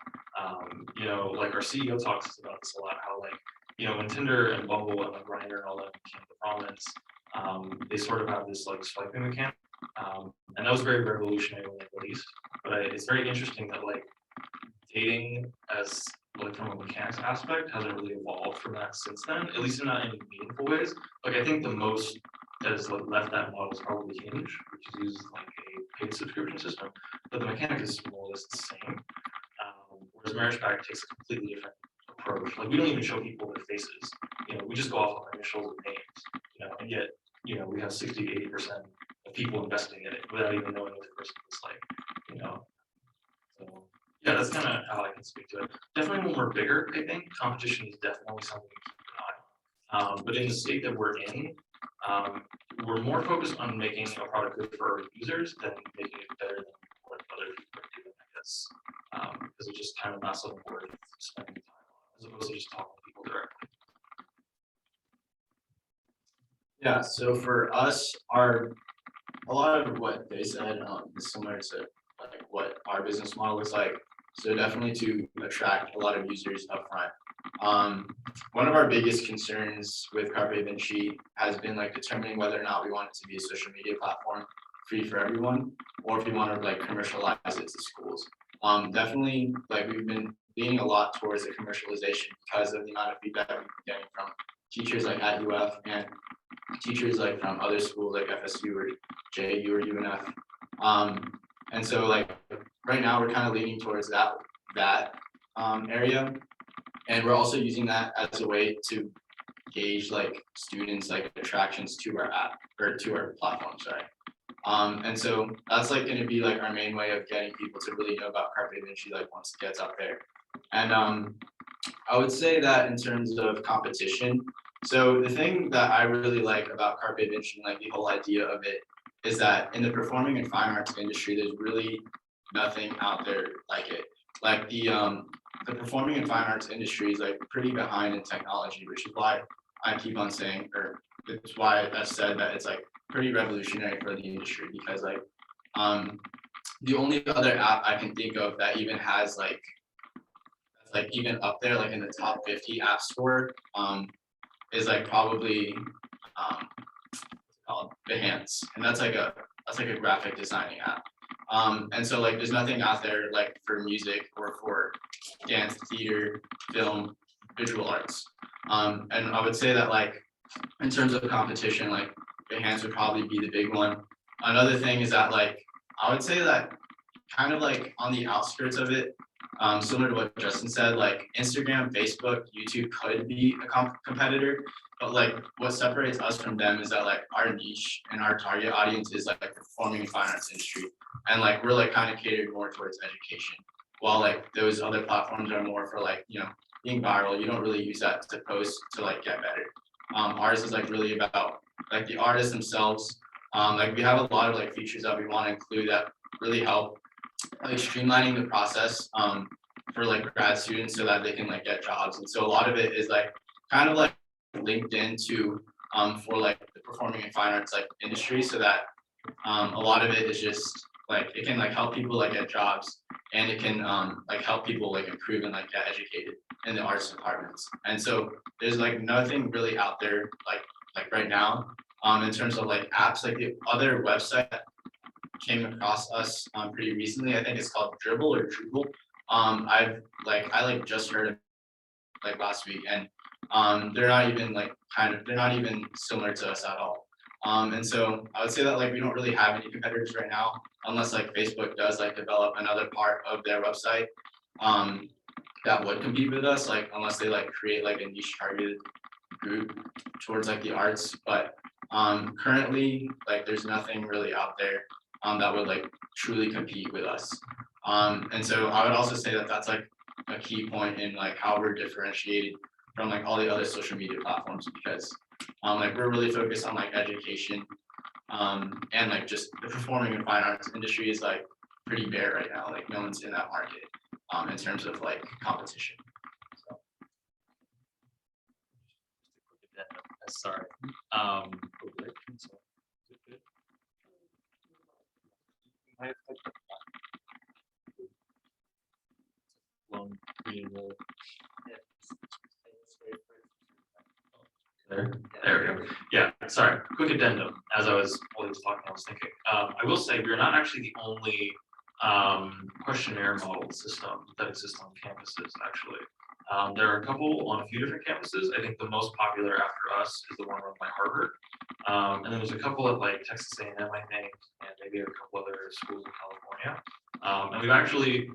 You know, like our CEO talks about this a lot, how like, you know, when Tinder and Bumble and like Grindr and all that became the prominence, they sort of have this like swiping mechanic. And that was very revolutionary when they released. But it's very interesting that like dating as like from a mechanics aspect hasn't really evolved from that since then, at least in not any meaningful ways. Like I think the most that has like left that model is probably Hinge, which is used like a paid subscription system, but the mechanic is more or less the same. Whereas marriage pact takes a completely different approach. Like we don't even show people their faces. You know, we just go off of initials and names. You know, and yet, you know, we have 60 to 80% of people investing in it without even knowing what the person is like. You know, so yeah, that's kind of how I can speak to it. Definitely when we're bigger, I think competition is definitely something to keep an eye on. But in the state that we're in, we're more focused on making a product good for our users than making it better than what other people are doing, I guess. Because it's just kind of not something worth spending time on, as opposed to just talking to people directly. Yeah, so for us, a lot of what they said is similar to like what our business model looks like. So definitely to attract a lot of users upfront. One of our biggest concerns with Carpe Vinci has been like determining whether or not we want it to be a social media platform free for everyone, or if we want to like commercialize it to schools. Definitely, like we've been leaning a lot towards the commercialization because of the amount of feedback we've been getting from teachers like at UF and teachers like from other schools like FSU or JU or UNF. And so like right now we're kind of leaning towards that area. And we're also using that as a way to gauge like students like attractions to our app or to our platform, sorry. And so that's like going to be like our main way of getting people to really know about Carpe Vinci like once it gets up there. And I would say that in terms of competition, So the thing that I really like about Carpe Vinci, like the whole idea of it, is that in the performing and fine arts industry, there's really nothing out there like it. Like the performing and fine arts industry is like pretty behind in technology, which is why I keep on saying, or it's why I said that it's like pretty revolutionary for the industry, because the only other app I can think of that even has like even up there like in the top 50 app store is like probably called Behance, and that's like a graphic designing app. And so like there's nothing out there like for music or for dance, theater, film, visual arts. And I would say that like in terms of competition, like Behance would probably be the big one. Another thing is that like I would say that kind of like on the outskirts of it, similar to what Justin said, like Instagram, Facebook, YouTube could be a competitor, but like what separates us from them is that like our niche and our target audience is like the performing and fine arts industry, and like we're like kind of catered more towards education, while like those other platforms are more for like, you know, being viral. You don't really use that to post to like get better. Ours is like really about like the artists themselves. Like we have a lot of like features that we want to include that really help like streamlining the process for like grad students so that they can like get jobs. And so a lot of it is like kind of like linked into for like the performing and fine arts like industry, so that a lot of it is just like it can like help people like get jobs, and it can like help people like improve and like get educated in the arts departments. And so there's like nothing really out there like right now in terms of like apps. Like the other website came across us pretty recently. I think it's called Dribble or Dribble. I just heard it like last week, and they're not even like they're not even similar to us at all. And so I would say that like we don't really have any competitors right now, unless like Facebook does like develop another part of their website that would compete with us, like unless they like create like a niche targeted group towards like the arts. But currently like there's nothing really out there that would like truly compete with us. And so I would also say that that's like a key point in like how we're differentiated from like all the other social media platforms, because like we're really focused on like education and like just the performing and fine arts industry is like pretty bare right now. Like no one's in that market in terms of like competition. So. Sorry. Long green roll. There we go. Yeah, sorry, quick addendum. As I was talking, I was thinking, I will say we're not actually the only questionnaire model system that exists on campuses, actually. There are a couple on a few different campuses. I think the most popular after us is the one run by Harvard. And then there's a couple at like Texas A&M, I think, and maybe a couple other schools in California. And we've actually,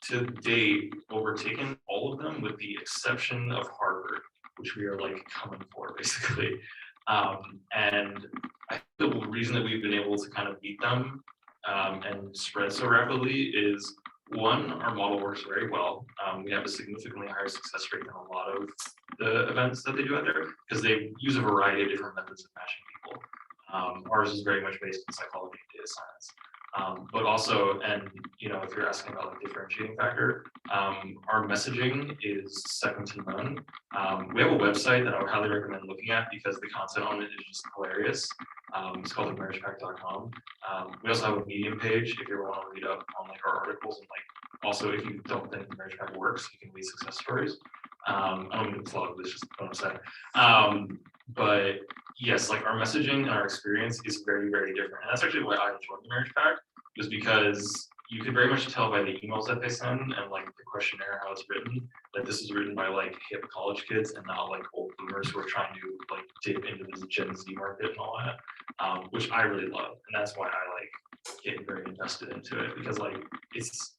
to date, overtaken all of them with the exception of Harvard, which we are like coming for basically. And I think the reason that we've been able to kind of beat them and spread so rapidly is, one, our model works very well. We have a significantly higher success rate than a lot of the events that they do out there, because they use a variety of different methods of matching people. Ours is very much based in psychology and data science. But also, and you know, if you're asking about like differentiating factor, our messaging is second to none. We have a website that I would highly recommend looking at because the content on it is just hilarious. It's called marriagepact.com. We also have a Medium page if you ever want to read up on like our articles, and like also if you don't think the Marriage Pact works, you can read success stories. I don't mean to plug, this is just what I'm saying. But yes, like our messaging and our experience is very, very different. And that's actually why I joined the Marriage Pact, was because you could very much tell by the emails that they send and like the questionnaire, how it's written, that this is written by like hip college kids and not like old boomers who are trying to like dip into this Gen Z market and all that, which I really love. And that's why I like get very invested into it, because like it's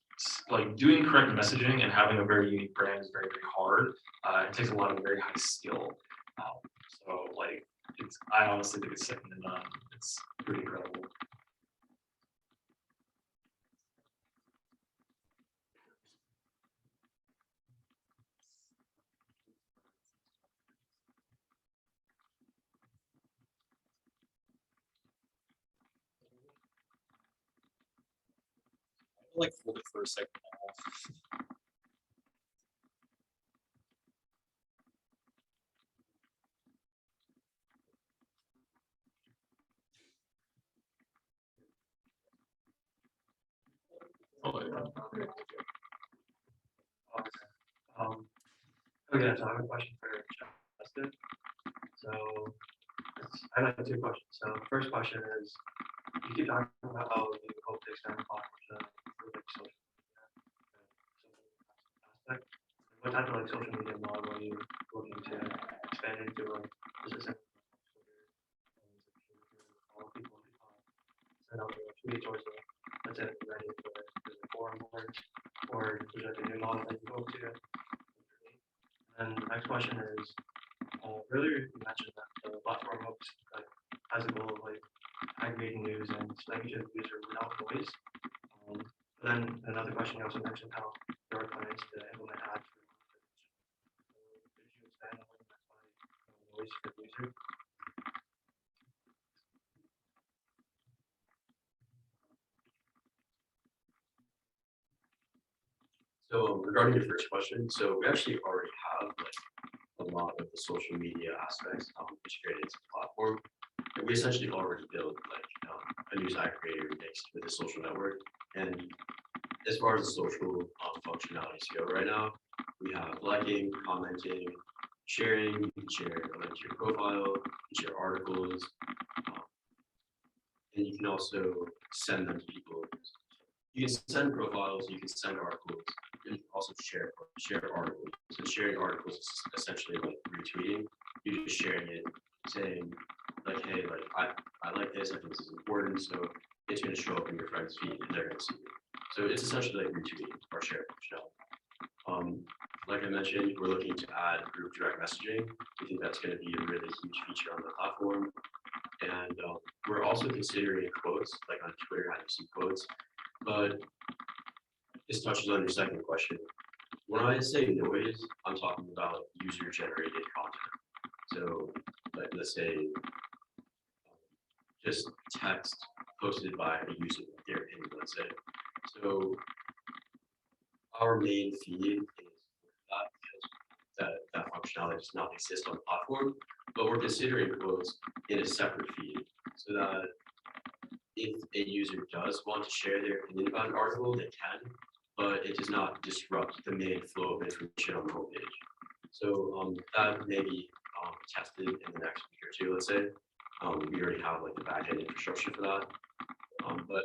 like doing correct messaging and having a very unique brand is very, very hard. It takes a lot of very high skill. So like I honestly think it's second to none. It's pretty incredible. like hold it for a second. Okay, so I have a question for Justin. So I have two questions. So the first question is, you keep talking about how you hope to extend the platform to improve like social media and social aspect. What type of like social media model are you looking to expand into? Like, is it something all people send out the tweets or something? That's it, ready for the forum board, or is there like a new model that you hope to? And the next question is, earlier you mentioned that the platform hopes like has a goal of like aggregating news and explaining to the user without noise. But then another question you also mentioned how there are plans to implement ads for could you expand on what you meant by noise for the user? So regarding your first question, so we actually already have like a lot of the social media aspects integrated into the platform. And we essentially already built like a news aggregator mixed with a social network. And as far as the social functionalities go right now, we have liking, commenting, sharing, you can share a link to your profile, you can share articles, and you can also send them to people. You can send profiles, you can send articles, and you can also share articles. So sharing articles is essentially like retweeting. You're just sharing it, saying like, hey, like I like this, I think this is important, so it's going to show up in your friend's feed and they're going to see it. So it's essentially like retweeting or share functionality. Like I mentioned, we're looking to add group direct messaging. We think that's going to be a really huge feature on the platform. And we're also considering quotes, like on Twitter, how you see quotes. But this touches on your second question. When I say noise, I'm talking about user-generated content. So, like, let's say, just text posted by a user, their opinion, let's say. So, our main feed is that because that functionality does not exist on the platform, but we're considering quotes in a separate feed so that if a user does want to share their opinion about an article, they can, but it does not disrupt the main flow of information on the homepage. So that may be tested in the next week or two, let's say. We already have like the backend infrastructure for that. But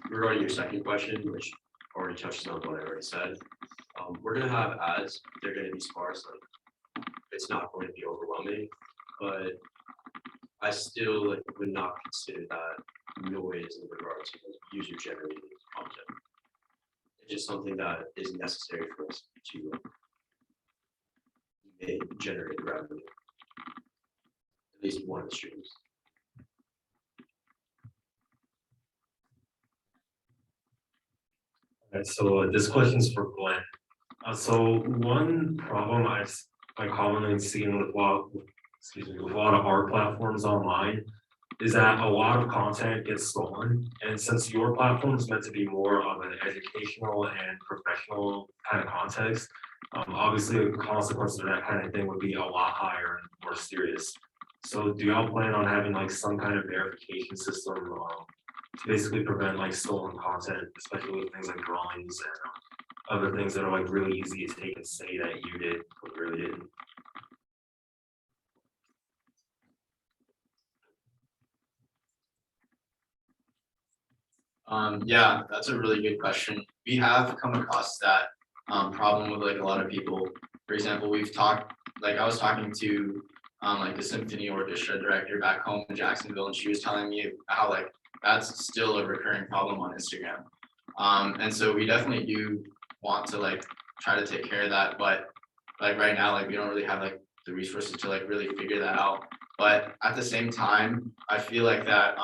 regarding your second question, which already touches on what I already said, we're going to have ads. They're going to be sparse. Like, it's not going to be overwhelming, but I still like would not consider that noise in regards to user-generated content. It's just something that is necessary for us to generate revenue. At least one of the streams. Okay, so this question is for Glenn. So one problem I commonly seen with a lot of art platforms online is that a lot of content gets stolen. And since your platform is meant to be more of an educational and professional kind of context, obviously the consequences of that kind of thing would be a lot higher and more serious. So do y'all plan on having like some kind of verification system to basically prevent like stolen content, especially with things like drawings and other things that are like really easy to take and say that you did, but really didn't? Yeah, that's a really good question. We have come across that problem with like a lot of people. For example, we've talked, like I was talking to like the symphony orchestra director back home in Jacksonville, and she was telling me how like that's still a recurring problem on Instagram. And so we definitely do want to like try to take care of that, but like right now, like we don't really have like the resources to like really figure that out. But at the same time, I feel like that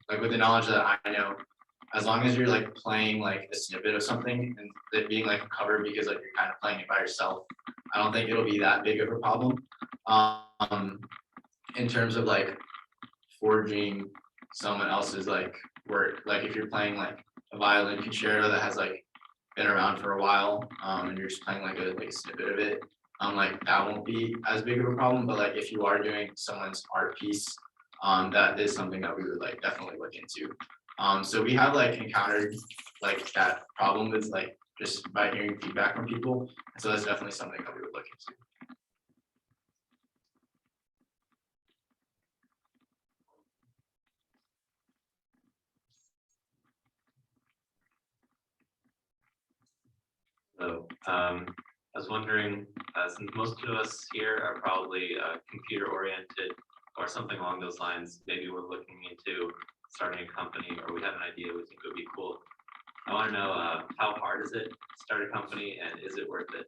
like with the knowledge that I know, as long as you're like playing like a snippet of something and it being like a cover because like you're kind of playing it by yourself, I don't think it'll be that big of a problem. In terms of like forging someone else's like work, like if you're playing like a violin concerto that has like been around for a while, and you're just playing like a snippet of it, like that won't be as big of a problem. But like if you are doing someone's art piece, that is something that we would like definitely look into. So we have like encountered like that problem with like just by hearing feedback from people. And so that's definitely something that we would look into. So, I was wondering, since most of us here are probably computer oriented or something along those lines, maybe we're looking into starting a company or we have an idea we think would be cool. I want to know how hard is it to start a company and is it worth it?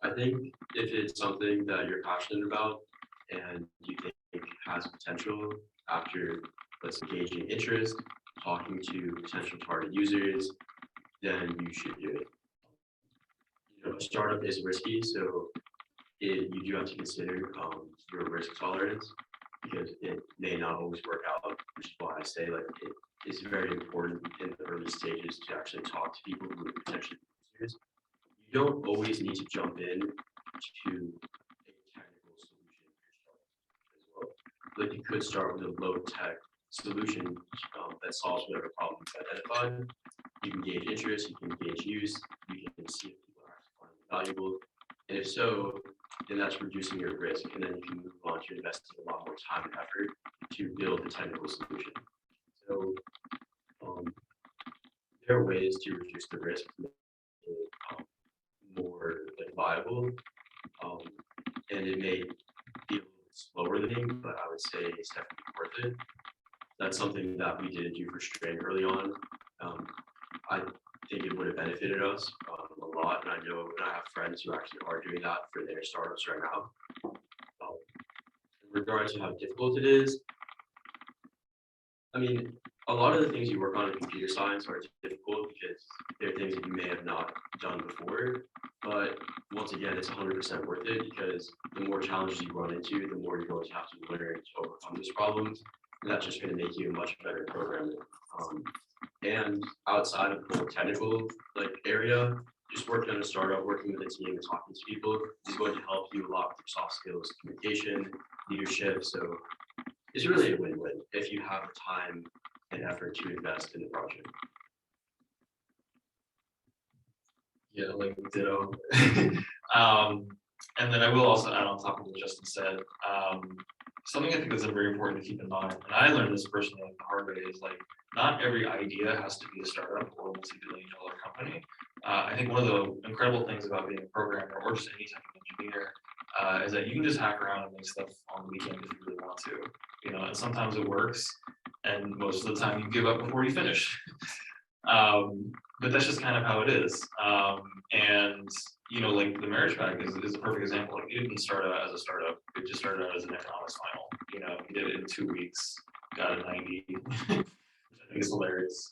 I think if it's something that you're passionate about and you think has potential after let's gauging interest, talking to potential target users, then you should do it. You know, a startup is risky, so you do have to consider your risk tolerance because it may not always work out, which is why I say like it is very important in the early stages to actually talk to people who are potentially users. You don't always need to jump in to a technical solution as well. Like you could start with a low tech solution that solves whatever problem you've identified. You can gauge interest, you can gauge use, you can see if people are actually finding it valuable. And if so, then that's reducing your risk, and then you can move on to investing a lot more time and effort to build the technical solution. So there are ways to reduce the risk, to make it, more like viable, and it may be a little slower than, but I would say it's definitely worth it. That's something that we did do for String early on. I think it would have benefited us a lot, and I know and I have friends who actually are doing that for their startups right now. In regards to how difficult it is, I mean, a lot of the things you work on in computer science are difficult because they're things that you may have not done before. But once again, it's 100% worth it because the more challenges you run into, the more you're going to have to learn to overcome those problems. And that's just going to make you a much better programmer. And outside of the technical like area, just working on a startup, working with a team and talking to people is going to help you a lot with your soft skills, communication, leadership. So it's really a win-win if you have the time and effort to invest in the project. Yeah, like ditto. And then I will also add on top of what Justin said, something I think is very important to keep in mind, and I learned this personally like the hard way, is like not every idea has to be a startup or a multi-billion-dollar company. I think one of the incredible things about being a programmer or just any type of engineer is that you can just hack around and make stuff on the weekend if you really want to, you know, and sometimes it works, and most of the time you give up before you finish. But that's just kind of how it is. And you know, like the marriage pack is a perfect example. Like it didn't start out as a startup; it just started out as an economics final. You know, we did it in 2 weeks, got a 90, which I think is hilarious.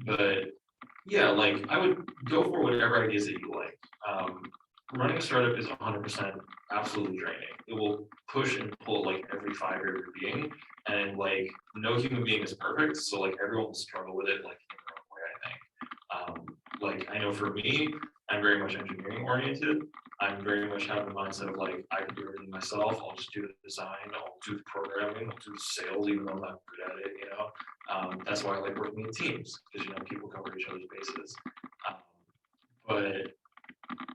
But yeah, like I would go for whatever ideas that you like. Running a startup is 100% absolutely draining. It will push and pull like every fiber of your being, and like no human being is perfect, so like everyone will struggle with it like in their own way, I think. Like I know for me, I'm very much engineering oriented. I'm very much have the mindset of like I can do everything myself. I'll just do the design, I'll do the programming, I'll do the sales, even though I'm not good at it. You know, that's why I like working in teams because you know people cover each other's bases. But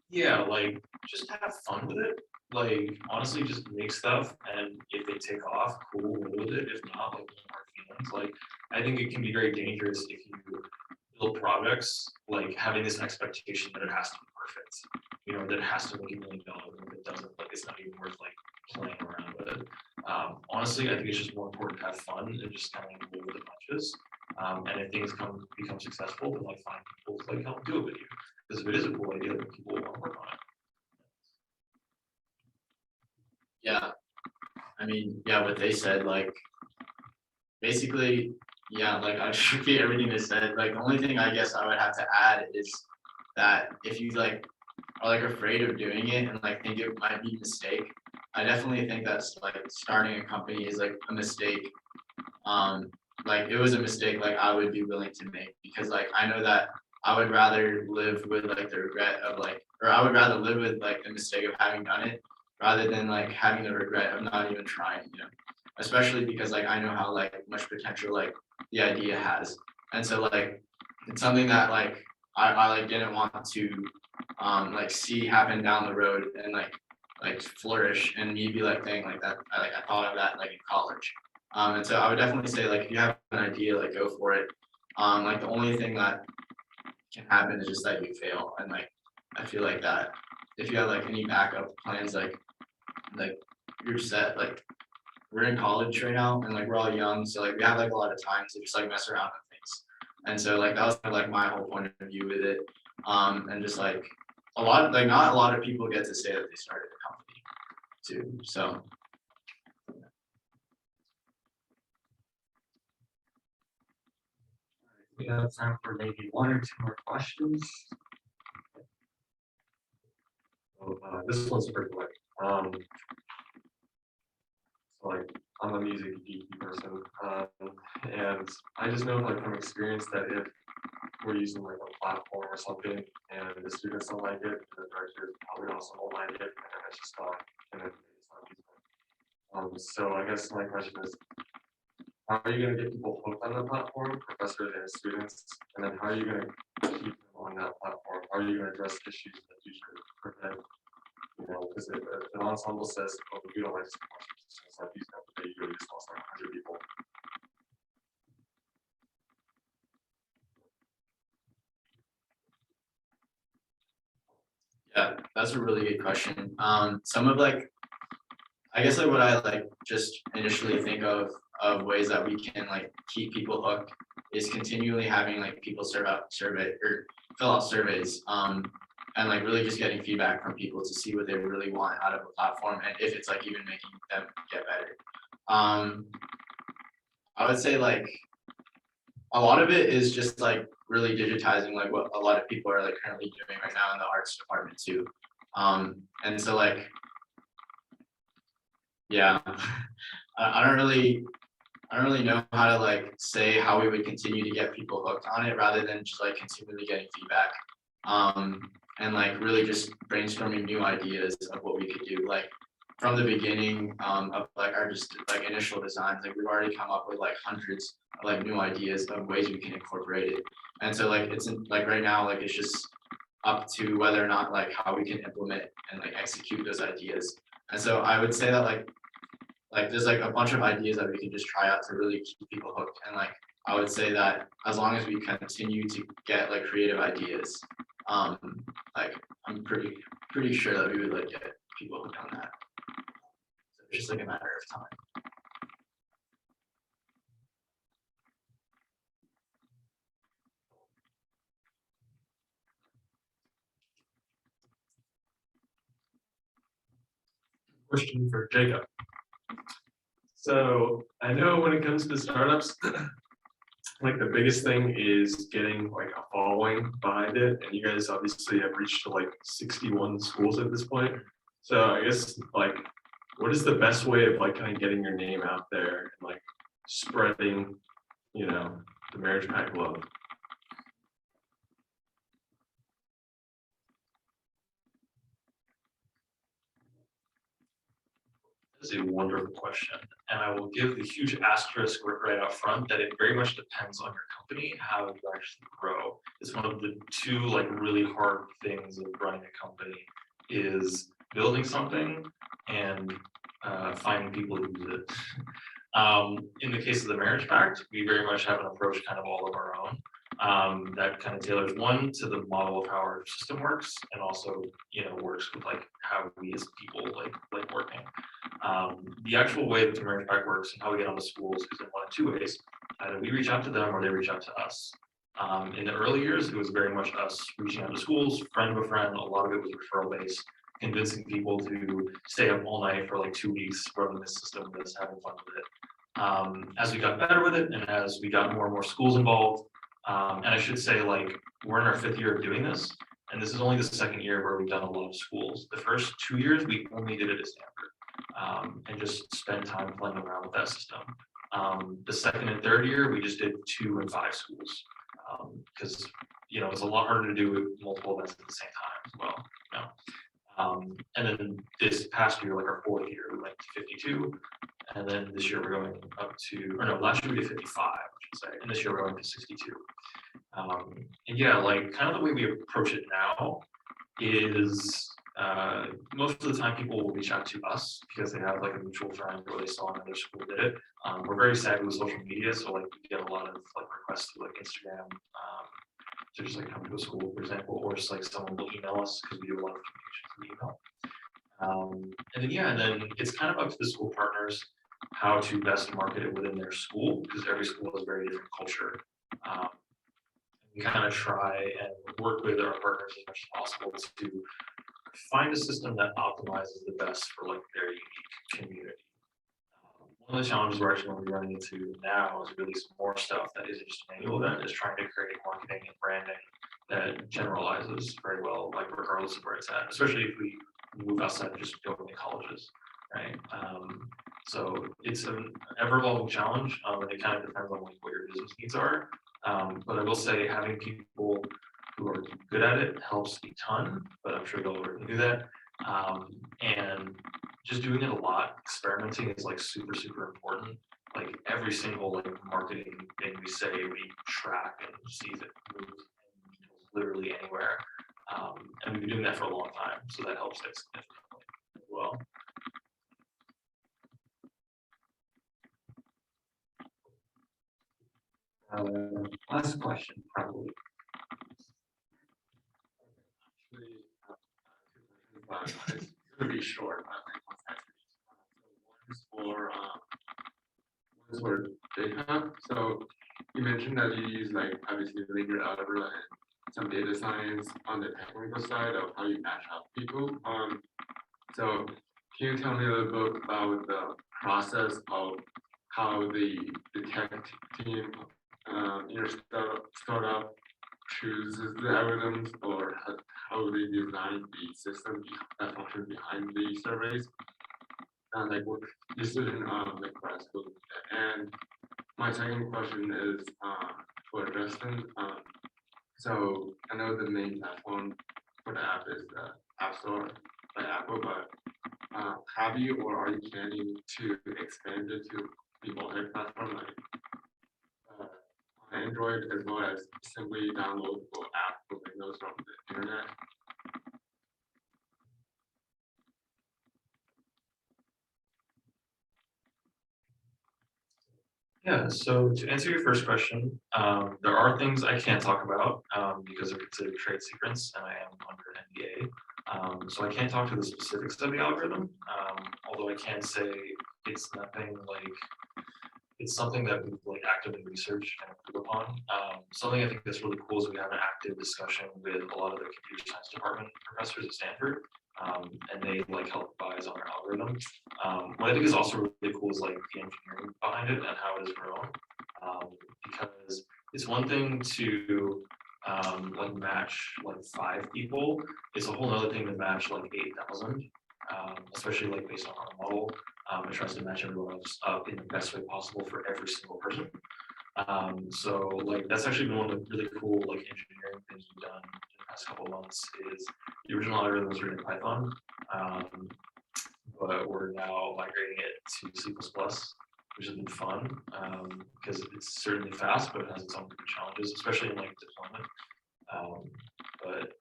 yeah, like just have fun with it. Like honestly, just make stuff, and if they take off, cool, roll with it. If not, like no hard feelings. Like I think it can be very dangerous if you build projects like having this expectation that it has to be perfect. You know, that it has to make $1 million. And if it doesn't, like it's not even worth like playing around with it. Honestly, I think it's just more important to have fun and just kind of roll with the punches. And if things become successful, then like find people to like help do it with you. Because if it is a cool idea, then people will want to work on it. Yeah, I mean, yeah, what they said, like, basically, yeah, like I should repeat everything they said. Like the only thing I guess I would have to add is that if you like are like afraid of doing it and like think it might be a mistake, I definitely think that's like starting a company is like a mistake. Like it was a mistake like I would be willing to make because like I know that I would rather live with like the regret of like, or I would rather live with like the mistake of having done it rather than like having the regret of not even trying, you know. Especially because like I know how like much potential like the idea has. And so like it's something that like I like didn't want to like see happen down the road and like flourish and me be like thing like that. I thought of that like in college. And so I would definitely say like if you have an idea, like go for it. Like the only thing that can happen is just that you fail. And like I feel like that if you have like any backup plans, like you're set. Like we're in college right now and like we're all young, so like we have like a lot of time to just like mess around with things. And so like that was kind of like my whole point of view with it. And just like a lot like not a lot of people get to say that they started a company too. So We have time for maybe one or two more questions. So, this one's pretty quick. So like I'm a music geeky person, and I just know like from experience that if we're using like a platform or something and the students don't like it, the directors probably also don't like it, and then it's just gone, and then it's not usable. So I guess my question is, how are you going to get people hooked on the platform, professors and students, and then how are you going to keep them on that platform? How are you going to address issues that usually prevent, you know, because if an ensemble says, oh, we don't like it's like these guys, you just lost like 100 people. yeah, that's a really good question. Some of like I guess like what I like just initially think of ways that we can like keep people hooked is continually having like people fill out surveys and like really just getting feedback from people to see what they really want out of a platform and if it's like even making them get better. I would say like a lot of it is just like really digitizing like what a lot of people are like currently doing right now in the arts department too. And so like yeah, I don't really know how to like say how we would continue to get people hooked on it rather than just like continually getting feedback. And like really just brainstorming new ideas of what we could do. Like from the beginning of like our just like initial designs, like we've already come up with like hundreds of like new ideas of ways we can incorporate it. And so like it's like right now, like it's just up to whether or not like how we can implement and like execute those ideas. And so I would say that like there's like a bunch of ideas that we can just try out to really keep people hooked. And like I would say that as long as we continue to get like creative ideas, like I'm pretty sure that we would like get people hooked on that. So it's just like a matter of time. Question for Jacob. So I know when it comes to startups, like the biggest thing is getting like a following behind it, and you guys obviously have reached to like 61 schools at this point. So I guess like, what is the best way of like kind of getting your name out there and like spreading, you know, the Marriage Pact love? Is a wonderful question, and I will give the huge asterisk right out front that it very much depends on your company how you actually grow. It's one of the two like really hard things of running a company is building something and finding people who use it. In the case of the Marriage Pact, we very much have an approach kind of all of our own. That kind of tailors one to the model of how our system works, and also, you know, works with like how we as people like working. The actual way that the Marriage Pact works and how we get onto schools is in one of two ways. Either we reach out to them or they reach out to us. In the early years, it was very much us reaching out to schools, friend of a friend. A lot of it was referral based, convincing people to stay up all night for like 2 weeks running this system with us, having fun with it. As we got better with it and as we got more and more schools involved, and I should say like we're in our 5th year of doing this, And this is only the second year where we've done a lot of schools. The first 2 years, we only did it at Stanford, and just spent time playing around with that system. The second and third year, we just did 2 and 5 schools, because it's a lot harder to do multiple events at the same time as well. And then this past year, like our fourth year, we went to 52, and then this year we're going up to, or no, last year we did 55, I should say, and this year we're going to 62. And yeah, like kind of the way we approach it now is most of the time people will reach out to us because they have like a mutual friend or they saw another school did it. We're very savvy with social media, so like we get a lot of like requests through like Instagram to just like come to a school, for example, or just like someone will email us because we do a lot of communication through email. And then yeah, and then it's kind of up to the school partners how to best market it within their school because every school has a very different culture. We kind of try and work with our partners as much as possible to find a system that optimizes the best for like their unique community. One of the challenges we're actually going to be running into now is really some more stuff that isn't just an annual event, is trying to create marketing and branding that generalizes very well, like regardless of where it's at, especially if we move outside of just going to colleges, right? So it's an ever-evolving challenge, and it kind of depends on like what your business needs are. But I will say having people who are good at it helps a ton, but I'm sure they'll learn to do that. And just doing it a lot, experimenting is like super, super important. Like every single like marketing thing we say, we track and see that it moves literally anywhere. And we've been doing that for a long time, so that helps like significantly as well. Last question, probably. It's gonna be short. One's for data. So you mentioned that you use like obviously linear algebra and some data science on the technical side of how you match up people. So can you tell me a little bit about the process of how the tech team in your startup chooses the algorithms or how they design the system that function behind the surveys? And like what decision like practical. And my second question is for Justin. So I know the main platform for the app is the App Store by Apple, but have you or are you planning to expand it to the multi-platform like on Android as well as simply downloadable app for Windows from the internet? Yeah, so to answer your first question, there are things I can't talk about because they're considered trade secrets and I am under an NDA. So I can't talk to the specifics of the algorithm, although I can say it's nothing like, it's something that we've like actively researched and improved upon. Something I think that's really cool is we have an active discussion with a lot of the computer science department professors at Stanford. And they like help advise on our algorithm. What I think is also really cool is like the engineering behind it and how it has grown. Because it's one thing to like match like 5 people. It's a whole other thing to match like 8,000, especially like based on our model. It tries to match everyone else up in the best way possible for every single person. So like that's actually been one of the really cool like engineering things we've done in the past couple of months is the original algorithm was written in Python, but we're now migrating it to C++, which has been fun because it's certainly fast, but it has its own different challenges, especially in like deployment. But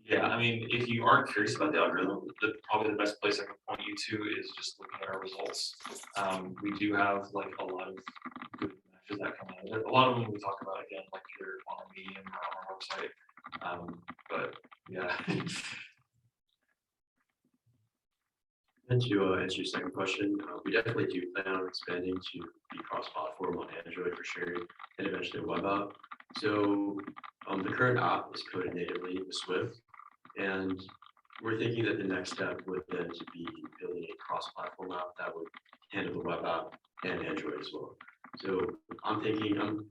yeah, I mean, if you are curious about the algorithm, probably the best place I can point you to is just looking at our results. We do have like a lot of good matches that come out of it. A lot of them we talk about again, like here on our Medium or on our website. But yeah. And to answer your second question, we definitely do plan on expanding to be cross-platform on Android for sharing and eventually a web app. So the current app is coded natively with Swift, and we're thinking that the next step would then to be building a cross-platform app that would handle the web app and Android as well. So I'm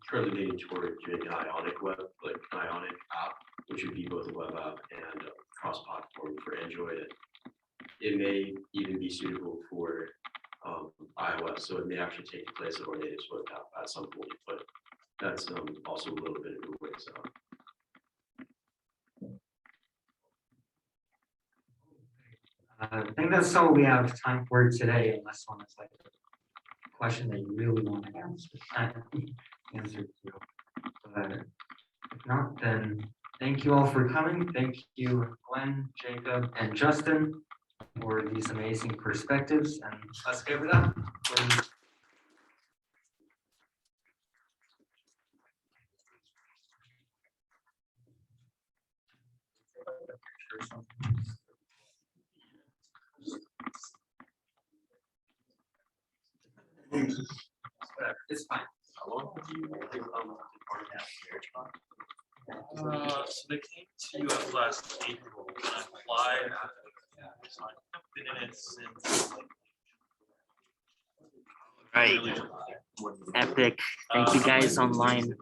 currently leaning toward doing an Ionic web, like an Ionic app which would be both a web app and cross-platform for Android. It may even be suitable for iOS, so it may actually take the place of our native web app at some point, but that's also a little bit of a ways out. I think that's all we have time for today, unless one has like a question that you really want to answer to. But if not, then thank you all for coming. Thank you, Glenn, Jacob, and Justin for these amazing perspectives. And let's give it up. It's fine. So they came to us last April and I applied. So I've been in it since like. Right. Epic. Thank you guys online.